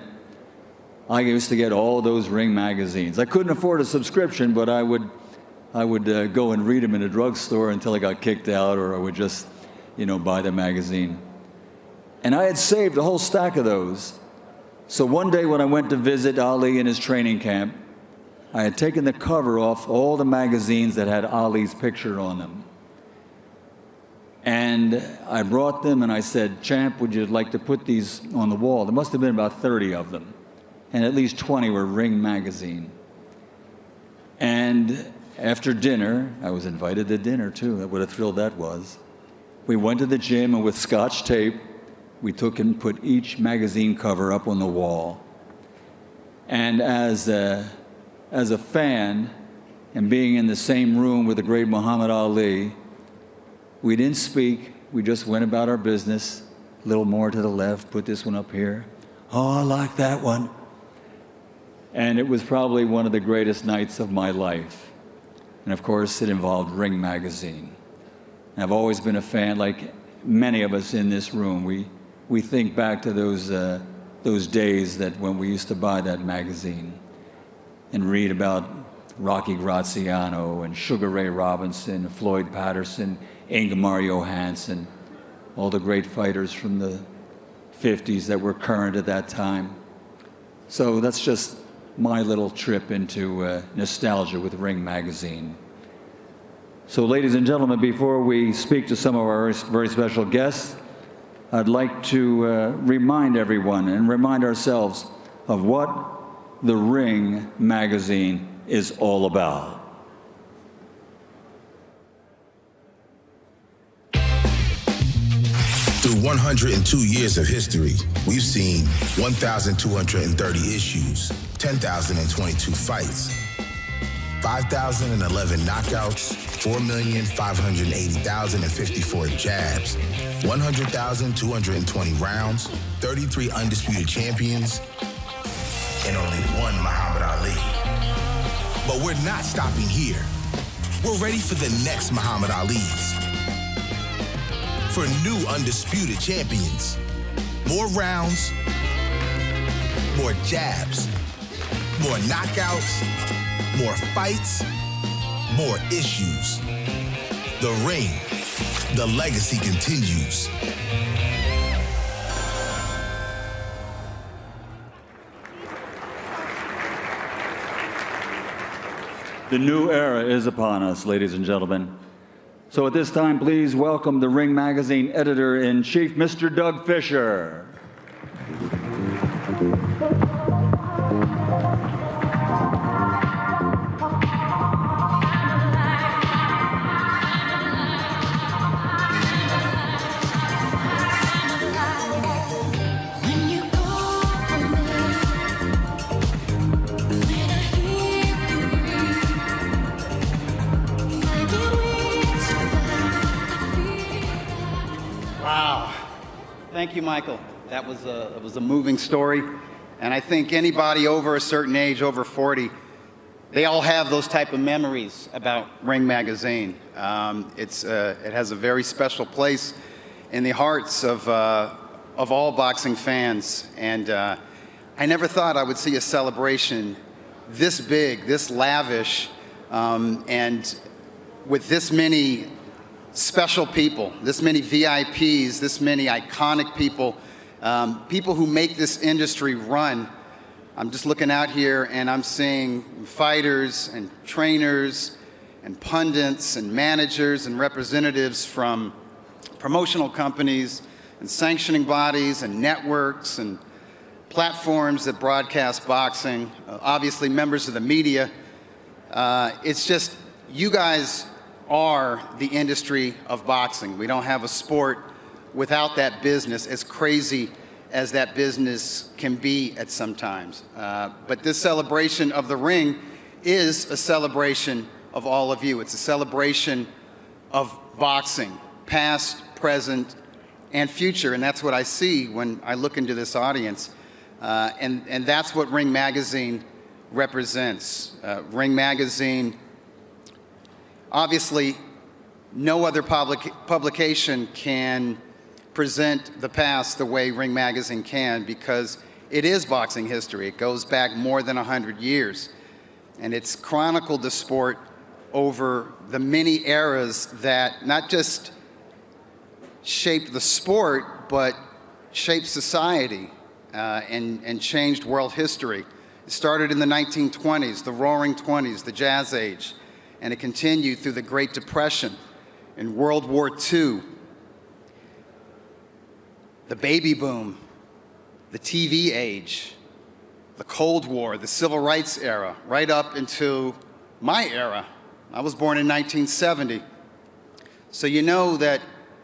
I used to get all those Ring magazines. I couldn't afford a subscription, but I would go and read them in a drugstore until I got kicked out, or I would just, buy the magazine. And I had saved a whole stack of those. So one day when I went to visit Ali in his training camp, I had taken the cover off all the magazines that had Ali's picture on them. And I brought them and I said, "Champ, would you like to put these on the wall?" There must have been about 30 of them. And at least 20 were Ring magazine. And after dinner, I was invited to dinner too. What a thrill that was. We went to the gym, and with Scotch tape, we took and put each magazine cover up on the wall. And as a fan, and being in the same room with the great Muhammad Ali, we didn't speak. We just went about our business. A little more to the left, put this one up here. Oh, I like that one. And it was probably one of the greatest nights of my life. And of course, it involved Ring magazine. And I've always been a fan, like many of us in this room. We think back to those days that when we used to buy that magazine and read about Rocky Graziano and Sugar Ray Robinson, Floyd Patterson, Ingemar Johansson, all the great fighters from the 50s that were current at that time. So that's just my little trip into nostalgia with Ring magazine. So ladies and gentlemen, before we speak to some of our very special guests, I'd like to remind everyone and remind ourselves of what the Ring magazine is all about. Through 102 years of history, we've seen 1,230 issues, 10,022 fights, 5,011 knockouts, 4,580,054 jabs, 100,220 rounds, 33 undisputed champions, and only one Muhammad Ali. But we're not stopping here. We're ready for the next Muhammad Alis. For new undisputed champions. More rounds, more jabs, more knockouts, more fights, more issues. The Ring, the legacy continues. The new era is upon us, ladies and gentlemen. So at this time, please welcome the Ring Magazine Editor-in-Chief, Mr. Doug Fisher. Thank you, Michael. That was a moving story. And I think anybody over a certain age, over 40, they all have those type of memories about Ring Magazine. It has a very special place in the hearts of all boxing fans. And I never thought I would see a celebration this big, this lavish, and with this many special people, this many VIPs, this many iconic people, people who make this industry run. I'm just looking out here and I'm seeing fighters and trainers and pundits and managers and representatives from promotional companies and sanctioning bodies and networks and platforms that broadcast boxing, obviously members of the media. It's just, you guys are the industry of boxing. We don't have a sport without that business, as crazy as that business can be at some times. But this celebration of the ring is a celebration of all of you. It's a celebration of boxing, past, present, and future. And that's what I see when I look into this audience. And that's what Ring Magazine represents. Ring Magazine, obviously, no other publication can present the past the way Ring Magazine can, because it is boxing history. It goes back more than 100 years. And it's chronicled the sport over the many eras that not just shaped the sport, but shaped society and changed world history. It started in the 1920s, the Roaring '20s, the Jazz Age, and it continued through the Great Depression and World War II, the baby boom, the TV age, the Cold War, the Civil Rights era, right up into my era. I was born in 1970. So you know that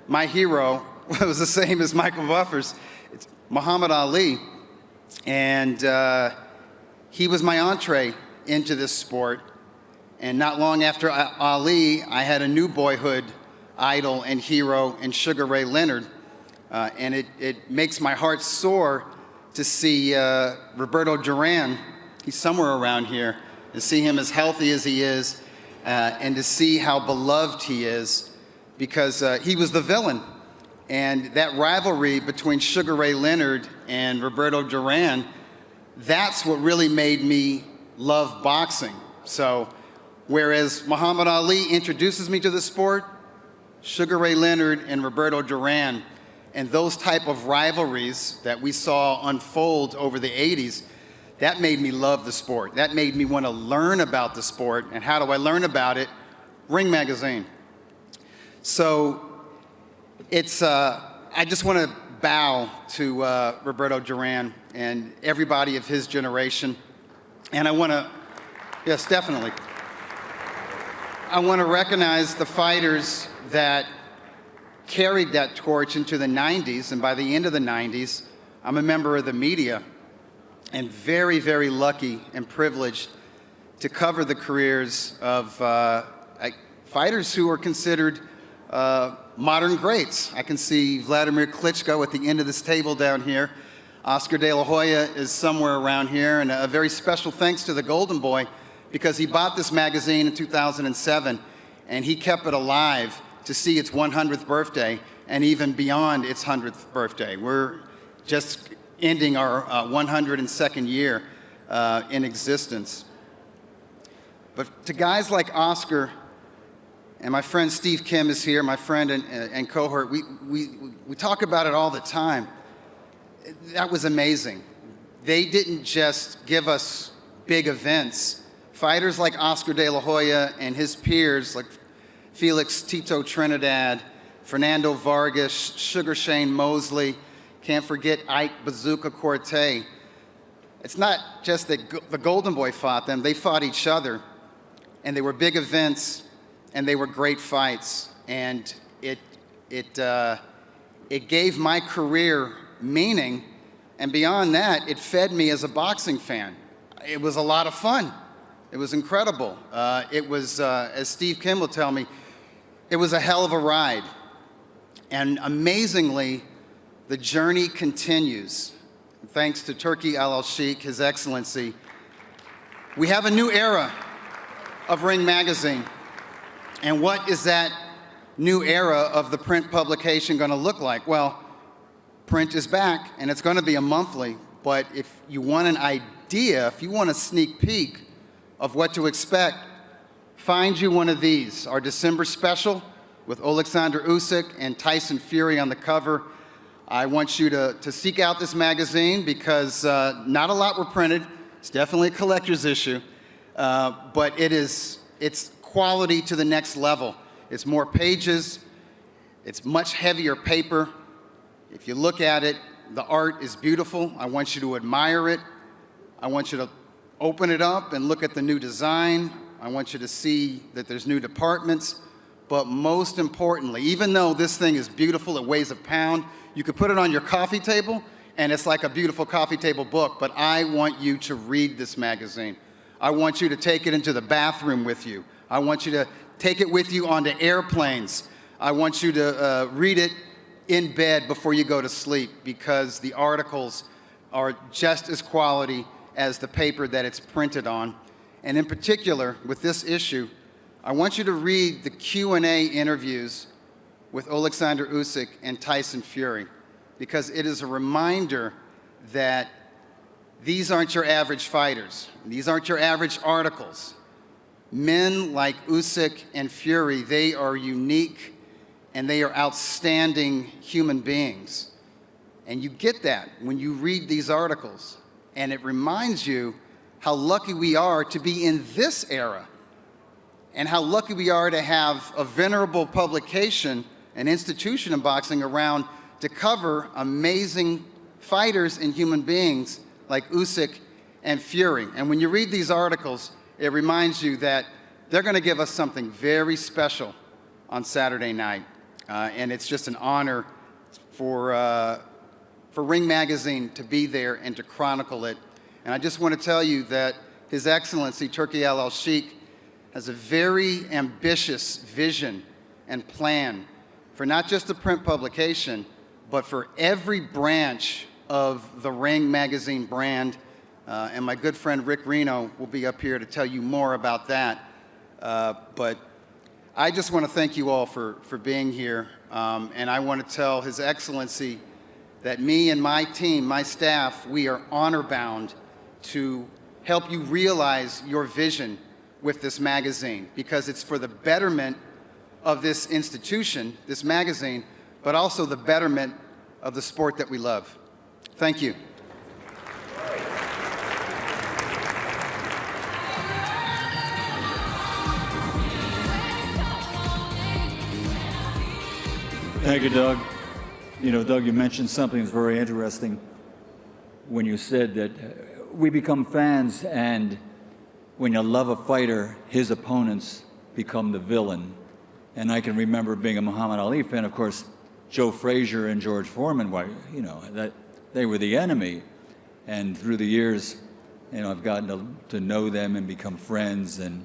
my hero was the same as Michael Buffer's. It's Muhammad Ali. And he was my entree into this sport. And not long after Ali, I had a new boyhood idol and hero in Sugar Ray Leonard. And it makes my heart soar to see Roberto Duran, he's somewhere around here, to see him as healthy as he is, and to see how beloved he is, because he was the villain. And that rivalry between Sugar Ray Leonard and Roberto Duran, that's what really made me love boxing. So whereas Muhammad Ali introduces me to the sport, Sugar Ray Leonard and Roberto Duran, and those type of rivalries that we saw unfold over the 80s, that made me love the sport. That made me want to learn about the sport. And how do I learn about it? Ring Magazine. So it's, I just want to bow to Roberto Duran and everybody of his generation. And I want to, yes, definitely. I want to recognize the fighters that carried that torch into the 90s, and by the end of the 90s, I'm a member of the media and very, very lucky and privileged to cover the careers of fighters who are considered modern greats. I can see Vladimir Klitschko at the end of this table down here. Oscar De La Hoya is somewhere around here, and a very special thanks to the Golden Boy, because he bought this magazine in 2007 and he kept it alive to see its 100th birthday and even beyond its 100th birthday. We're just ending our 102nd year in existence. But to guys like Oscar, and my friend Steve Kim is here, my friend and cohort, we talk about it all the time. That was amazing. They didn't just give us big events. Fighters like Oscar De La Hoya and his peers like Felix Tito Trinidad, Fernando Vargas, Sugar Shane Mosley, can't forget Ike Bazooka Corte. It's not just that the Golden Boy fought them, they fought each other. And they were big events, and they were great fights. And it gave my career meaning, and beyond that, it fed me as a boxing fan. It was a lot of fun. It was incredible. It was, as Steve Kim will tell me, it was a hell of a ride. And amazingly, The journey continues. Thanks to Turki Al-Sheikh, His Excellency, we have a new era of Ring Magazine. And what is that new era of the print publication going to look like? Well, print is back, and it's going to be a monthly. But if you want an idea, if you want a sneak peek of what to expect, find you one of these. Our December special with Alexander Usyk and Tyson Fury on the cover. I want you to seek out this magazine because not a lot were printed. It's definitely a collector's issue, but it's quality to the next level. It's more pages. It's much heavier paper. If you look at it, the art is beautiful. I want you to admire it. I want you to open it up and look at the new design. I want you to see that there's new departments. But most importantly, even though this thing is beautiful, it weighs a pound, you could put it on your coffee table, and it's like a beautiful coffee table book. But I want you to read this magazine. I want you to take it into the bathroom with you. I want you to take it with you onto airplanes. I want you to read it in bed before you go to sleep, because the articles are just as quality as the paper that it's printed on. And in particular, with this issue, I want you to read the Q&A interviews with Alexander Usyk and Tyson Fury, because it is a reminder that these aren't your average fighters. These aren't your average articles. Men like Usyk and Fury, they are unique and they are outstanding human beings. And you get that when you read these articles. And it reminds you how lucky we are to be in this era, and how lucky we are to have a venerable publication, an institution in boxing around to cover amazing fighters and human beings like Usyk and Fury. And when you read these articles, it reminds you that they're going to give us something very special on Saturday night. And it's just an honor for Ring Magazine to be there and to chronicle it. And I just want to tell you that His Excellency Turki Al-Sheikh has a very ambitious vision and plan for not just the print publication, but for every branch of the Ring Magazine brand. And my good friend Rick Reno will be up here to tell you more about that. But I just want to thank you all for being here. And I want to tell His Excellency that me and my team, my staff, we are honor-bound to help you realize your vision with this magazine, because it's for the betterment of this institution, this magazine, but also the betterment of the sport that we love. Thank you. Thank you, Doug. You know, Doug, you mentioned something that's very interesting when you said that we become fans, and when you love a fighter, his opponents become the villain. And I can remember being a Muhammad Ali fan, of course, Joe Frazier and George Foreman, you know, that they were the enemy. And through the years, you know, I've gotten to know them and become friends. And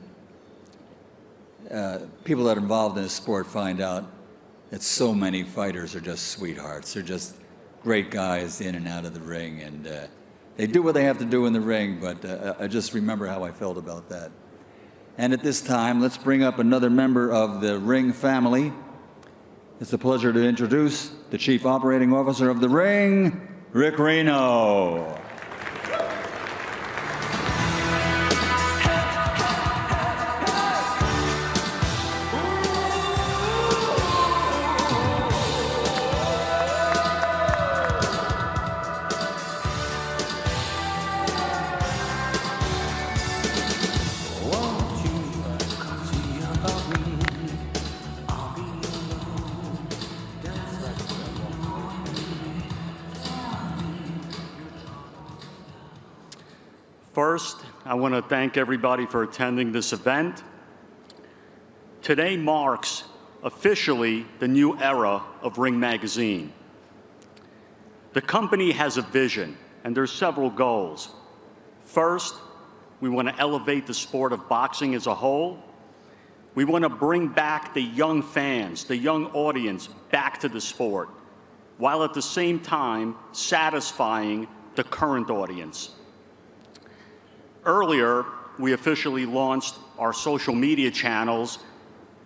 people that are involved in this sport find out that so many fighters are just sweethearts. They're just great guys in and out of the ring. And they do what they have to do in the ring, but I just remember how I felt about that. And at this time, let's bring up another member of the Ring family. It's a pleasure to introduce the Chief Operating Officer of the Ring, Rick Reno. First, I want to thank everybody for attending this event. Today marks officially the new era of Ring Magazine. The company has a vision, and there's several goals. First, we want to elevate the sport of boxing as a whole. We want to bring back the young fans, the young audience, back to the sport. while at the same time satisfying the current audience. Earlier, we officially launched our social media channels.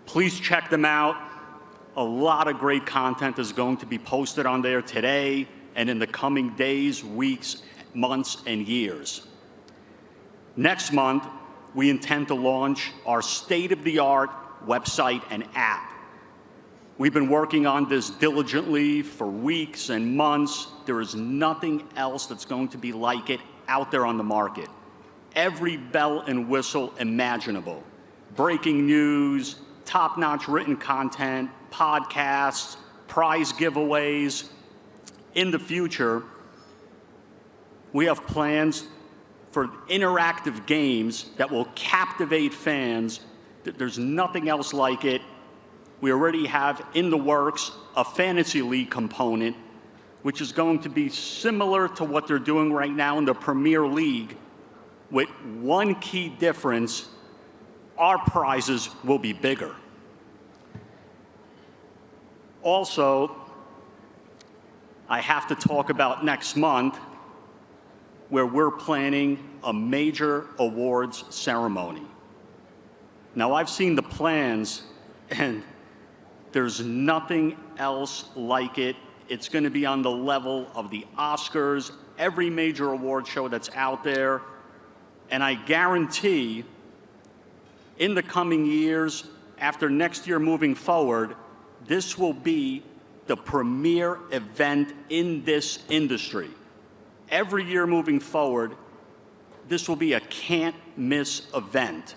Please check them out. A lot of great content is going to be posted on there today and in the coming days, weeks, months, and years. Next month, we intend to launch our state-of-the-art website and app. We've been working on this diligently for weeks and months. There is nothing else that's going to be like it out there on the market. Every bell and whistle imaginable. Breaking news, top-notch written content, podcasts, prize giveaways. In the future, we have plans for interactive games that will captivate fans. There's nothing else like it. We already have in the works a fantasy league component, which is going to be similar to what they're doing right now in the Premier League, with one key difference: our prizes will be bigger. Also, I have to talk about next month, where we're planning a major awards ceremony. Now, I've seen the plans, and there's nothing else like it. It's going to be on the level of the Oscars, every major award show that's out there. And I guarantee in the coming years, after next year moving forward, this will be the premier event in this industry. Every year moving forward, this will be a can't-miss event.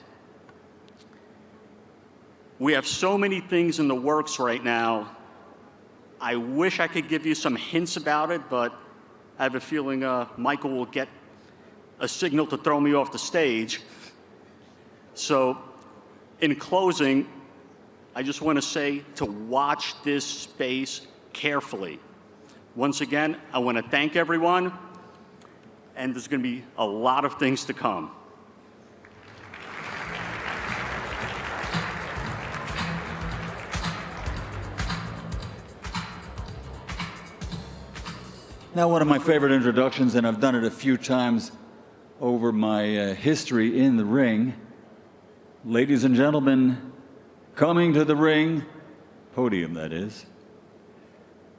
We have so many things in the works right now. I wish I could give you some hints about it, but I have a feeling Michael will get a signal to throw me off the stage. So, in closing, I just want to say to watch this space carefully. Once again, I want to thank everyone, and there's going to be a lot of things to come. Now, one of my favorite introductions, and I've done it a few times over my history in the ring. Ladies and gentlemen, coming to the ring, podium that is,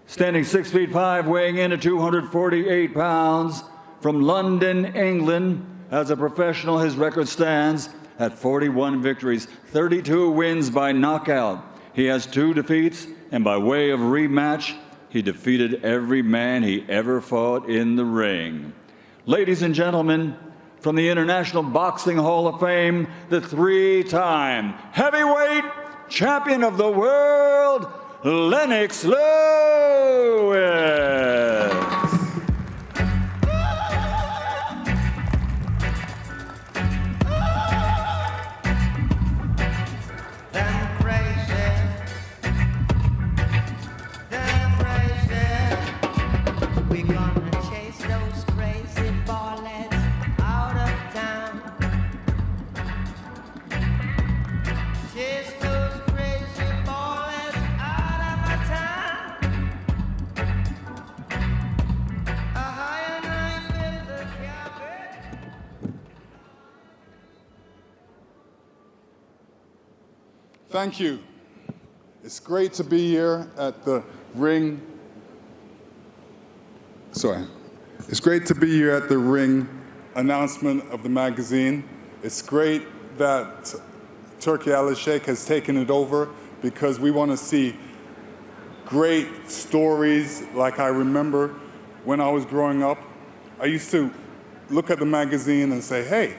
standing 6'5", weighing in at 248 pounds, from London, England. As a professional, his record stands at 41 victories, 32 wins by knockout. He has 2 defeats, and by way of rematch, he defeated every man he ever fought in the ring. Ladies and gentlemen, from the International Boxing Hall of Fame, the 3-time heavyweight champion of the world, Lennox Lewis. Thank you. It's great to be here at the ring. It's great to be here at the ring announcement of the magazine. It's great that Turki Al-Sheikh has taken it over, because we want to see great stories like I remember when I was growing up. I used to look at the magazine and say, hey,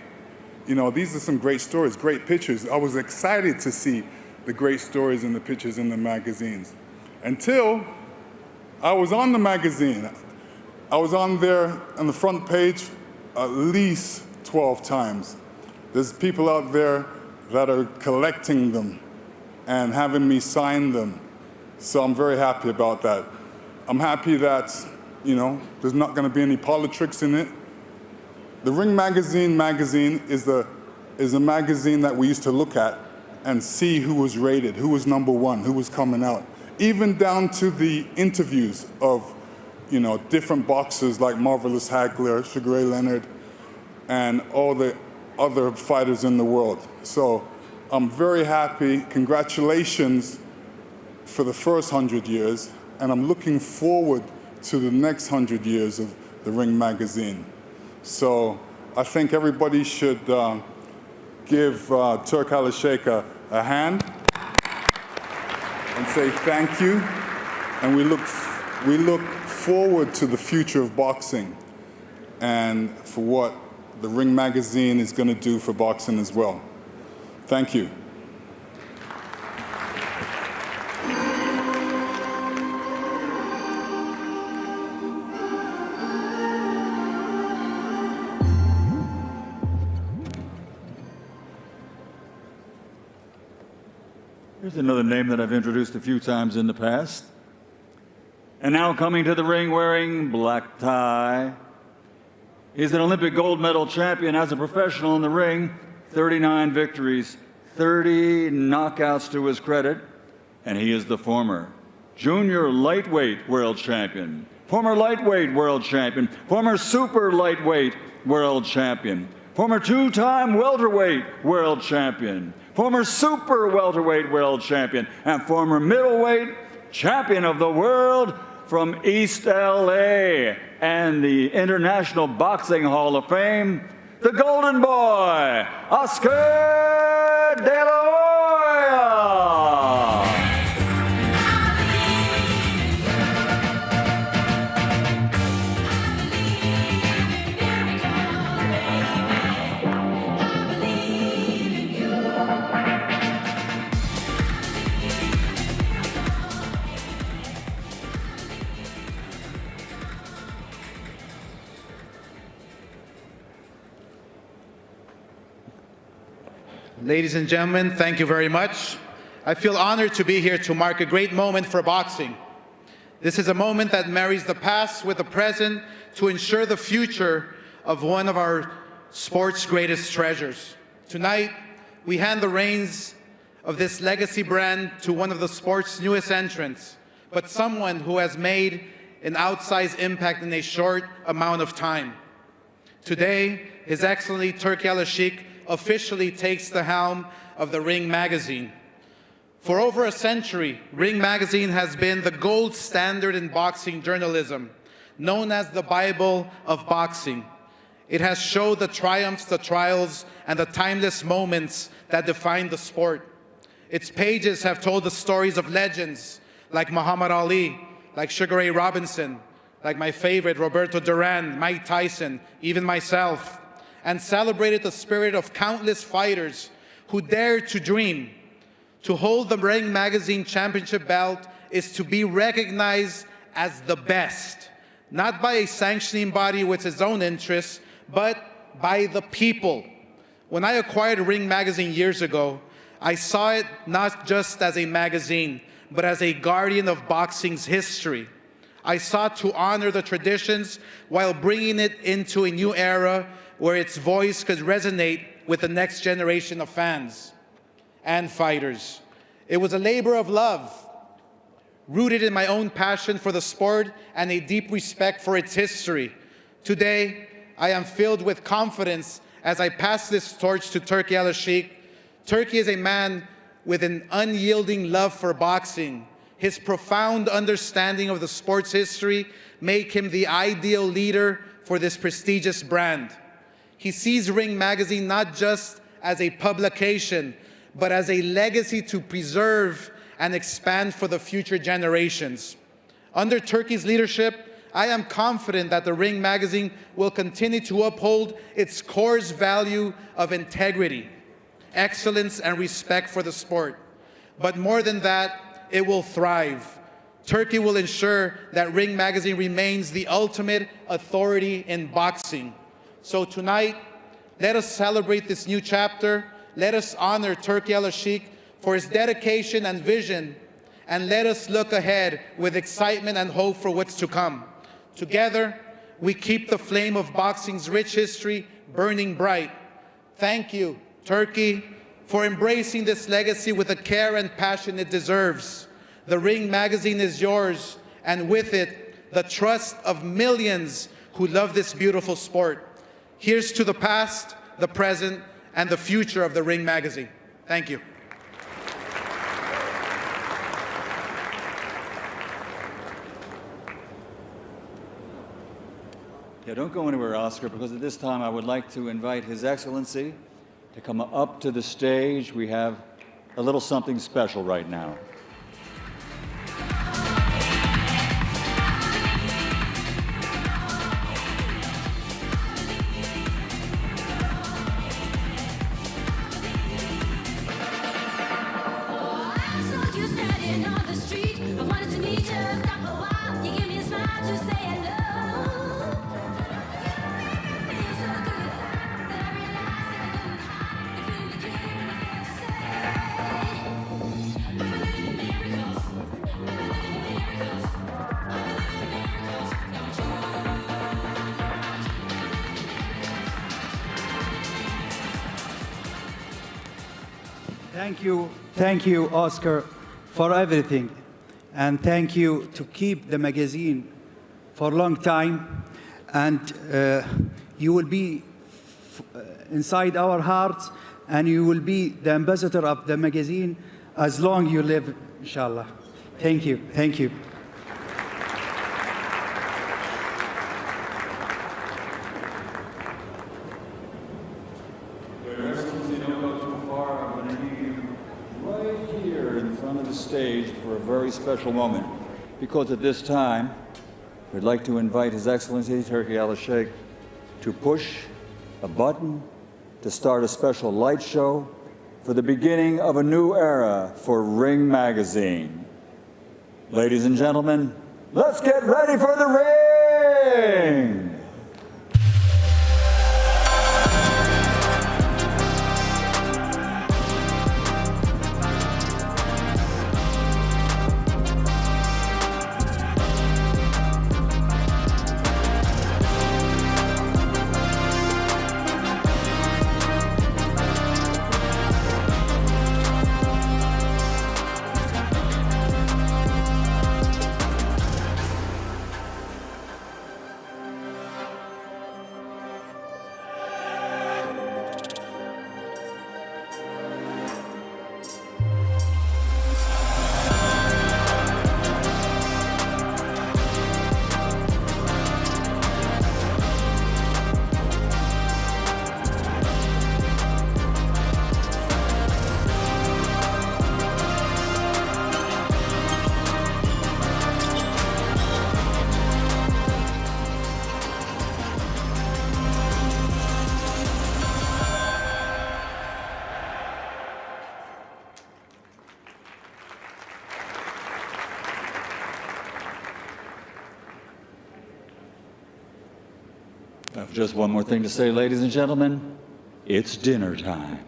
you know, these are some great stories, great pictures. I was excited to see the great stories and the pictures in the magazines. Until I was on the magazine. I was on there on the front page at least 12 times. There's people out there that are collecting them and having me sign them. So I'm very happy about that. I'm happy that, you know, there's not going to be any politics in it. The Ring magazine is a magazine that we used to look at and see who was rated, who was #1, who was coming out. even down to the interviews of, you know, different boxers like Marvelous Hagler, Sugar Ray Leonard, and all the other fighters in the world. So I'm very happy. Congratulations for the first 100 years, and I'm looking forward to the next 100 years of the Ring magazine. So I think everybody should give Turk Al-Sheikh a hand and say thank you. And we look forward to the future of boxing and for what the Ring magazine is going to do for boxing as well. Thank you. Here's another name that I've introduced a few times in the past. And now coming to the ring wearing black tie. He's an Olympic gold medal champion as a professional in the ring. 39 victories, 30 knockouts to his credit. And he is the former junior lightweight world champion, former lightweight world champion, former super lightweight world champion, former two-time welterweight world champion, former super welterweight world champion, and former middleweight champion of the world from East LA and the International Boxing Hall of Fame, the Golden Boy, Oscar De La Hoya. Ladies and gentlemen, thank you very much. I feel honored to be here to mark a great moment for boxing. This is a moment that marries the past with the present to ensure the future of one of our sport's greatest treasures. Tonight, we hand the reins of this legacy brand to one of the sport's newest entrants, but someone who has made an outsized impact in a short amount of time. Today, His Excellency Turki Al-Sheikh officially takes the helm of the Ring magazine. For over a century, Ring magazine has been the gold standard in boxing journalism, known as the Bible of boxing. It has showed the triumphs, the trials, and the timeless moments that define the sport. Its pages have told the stories of legends like Muhammad Ali, like Sugar Ray Robinson, like my favorite, Roberto Duran, Mike Tyson, even myself, and celebrated the spirit of countless fighters who dared to dream. To hold the Ring magazine championship belt is to be recognized as the best, not by a sanctioning body with its own interests, but by the people. When I acquired Ring magazine years ago, I saw it not just as a magazine, but as a guardian of boxing's history. I sought to honor the traditions while bringing it into a new era where its voice could resonate with the next generation of fans and fighters. It was a labor of love, rooted in my own passion for the sport and a deep respect for its history. Today, I am filled with confidence as I pass this torch to Turki Al-Sheikh. Turki is a man with an unyielding love for boxing. His profound understanding of the sport's history make him the ideal leader for this prestigious brand. He sees Ring magazine not just as a publication, but as a legacy to preserve and expand for the future generations. Under Turki's leadership, I am confident that the Ring magazine will continue to uphold its core value of integrity, excellence, and respect for the sport. But more than that, it will thrive. Turki will ensure that Ring magazine remains the ultimate authority in boxing. So tonight, let us celebrate this new chapter. Let us honor Turki Al-Sheikh for his dedication and vision, and let us look ahead with excitement and hope for what's to come. Together, we keep the flame of boxing's rich history burning bright. Thank you, Turki, for embracing this legacy with the care and passion it deserves. The Ring magazine is yours, and with it, the trust of millions who love this beautiful sport. Here's to the past, the present, and the future of the Ring magazine. Thank you. Yeah, don't go anywhere, Oscar, because at this time I would like to invite His Excellency to come up to the stage. We have a little something special right now. Thank you, Oscar, for everything. And thank you to keep the magazine for a long time. And you will be inside our hearts, and you will be the ambassador of the magazine as long as you live, inshallah. Thank you. Thank you. Stage for a very special moment, because at this time we'd like to invite His Excellency Turki Al-Sheikh to push a button to start a special light show for the beginning of a new era for Ring magazine. Ladies and gentlemen, let's get ready for the ring! Just one more thing to say, ladies and gentlemen. It's dinner time.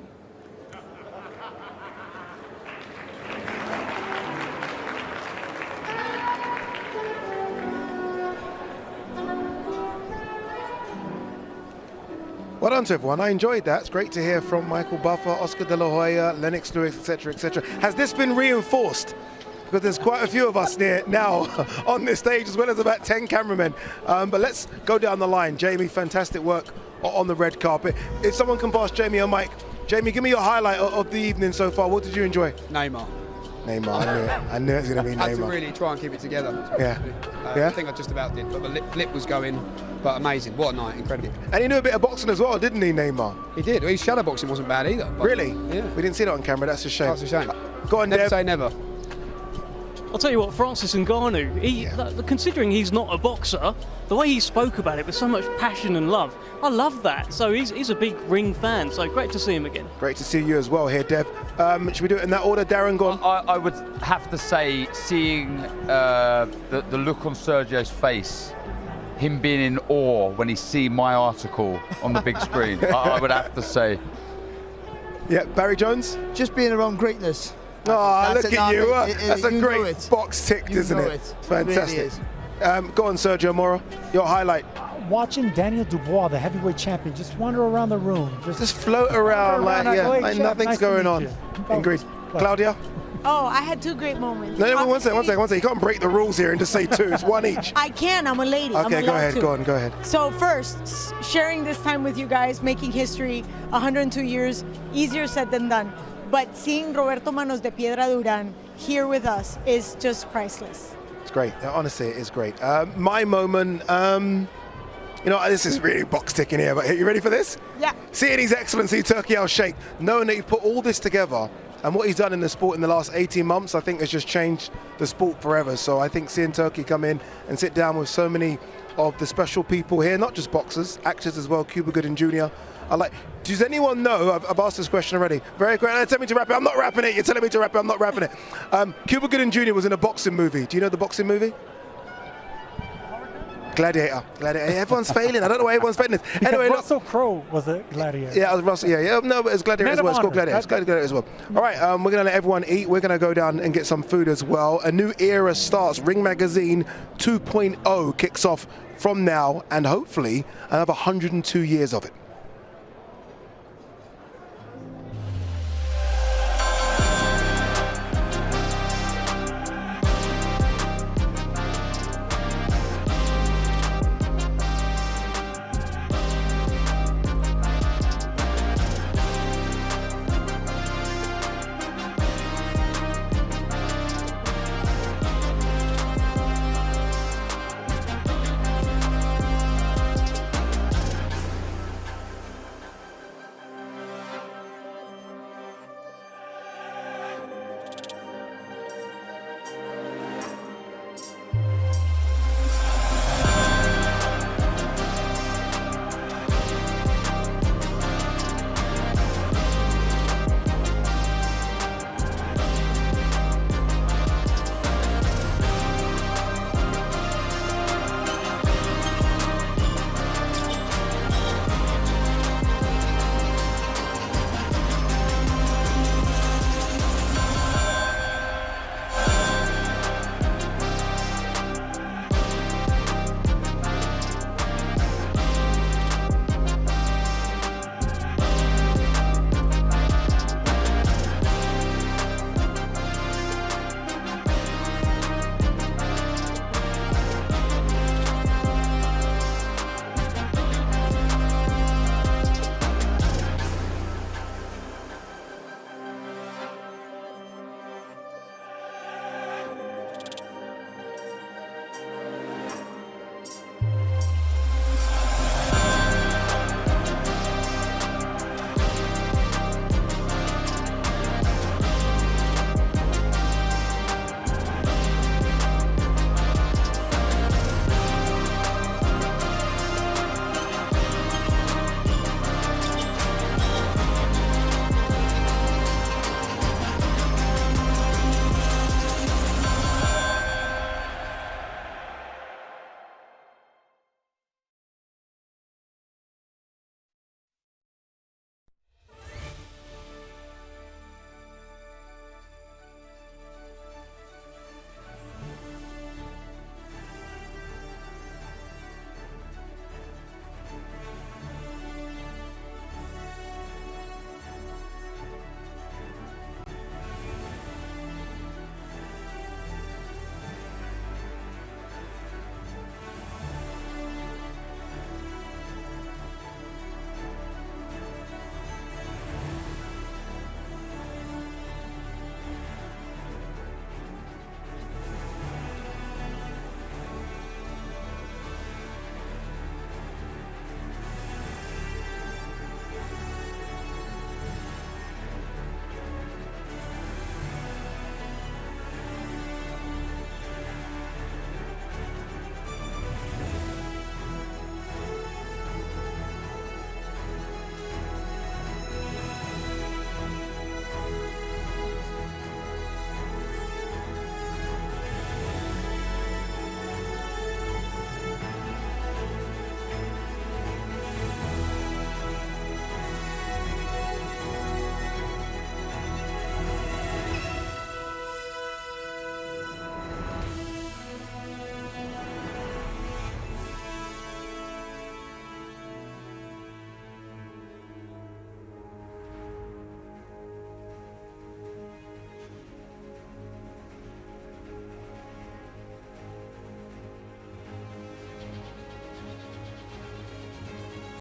Well done to everyone. I enjoyed that. It's great to hear from Michael Buffer, Oscar De La Hoya, Lennox Lewis, etc., etc. Has this been reinforced? Because there's quite a few of us here now on this stage, as well as about 10 cameramen. But let's go down the line. Jamie, fantastic work on the red carpet. If someone can pass Jamie a mic. Jamie, give me your highlight of the evening so far. What did you enjoy? Neymar. Neymar, I knew it was going to be Neymar. I had to really try and keep it together. Yeah. I think I just about did, but the lip was going, but amazing. What a night, incredible. And he knew a bit of boxing as well, didn't he, Neymar? He did. His shadow boxing wasn't bad either. Really? Yeah. We didn't see that on camera, that's a shame. That's a shame. Go on, never Dev. say never. I'll tell you what, Francis Ngannou, considering he's not a boxer, the way he spoke about it with so much passion and love, I love that. So he's a big Ring fan, so great to see him again. Great to see you as well here, Dev. Should we do it in that order? Darren, go on. I would have to say, seeing the look on Sergio's face, him being in awe when he see my article on the big screen, I would have to say. Yeah, Barry Jones? Just being around greatness. Oh, look at you. That's a great box ticked, isn't it? It's fantastic. Go on, Sergio Mora, your highlight. Watching Daniel Dubois, the heavyweight champion, just wander around the room. Just float around like nothing's going on in Greece. Claudia? Oh, I had 2 great moments. No, one second. You can't break the rules here and just say 2. It's 1 each. I can. I'm a lady. Okay, go ahead. Go ahead. So first, sharing this time with you guys, making history, 102 years, easier said than done. But seeing Roberto Manos de Piedra Durán here with us is just priceless. It's great. Honestly, it is great. My moment, this is really box ticking here, but you ready for this? Yeah. Seeing His Excellency Turki Al-Sheikh, knowing that he put all this together and what he's done in the sport in the last 18 months, I think has just changed the sport forever. So I think seeing Turki come in and sit down with so many of the special people here, not just boxers, actors as well, Cuba Gooding Jr. Does anyone know, I've asked this question already, very quick, tell me to wrap it, I'm not wrapping it, you're telling me to wrap it, I'm not wrapping it. Cuba Gooding Jr. was in a boxing movie. Do you know the boxing movie? Gladiator. Everyone's failing. I don't know why everyone's failing. Anyway, Russell Crowe was a Gladiator. Yeah, it was Russell. Yeah. No, but it's Gladiator as well. It's called Gladiator. It's Gladiator as well. All right, we're going to let everyone eat. We're going to go down and get some food as well. A new era starts. Ring Magazine 2.0 kicks off from now, and hopefully another 102 years of it.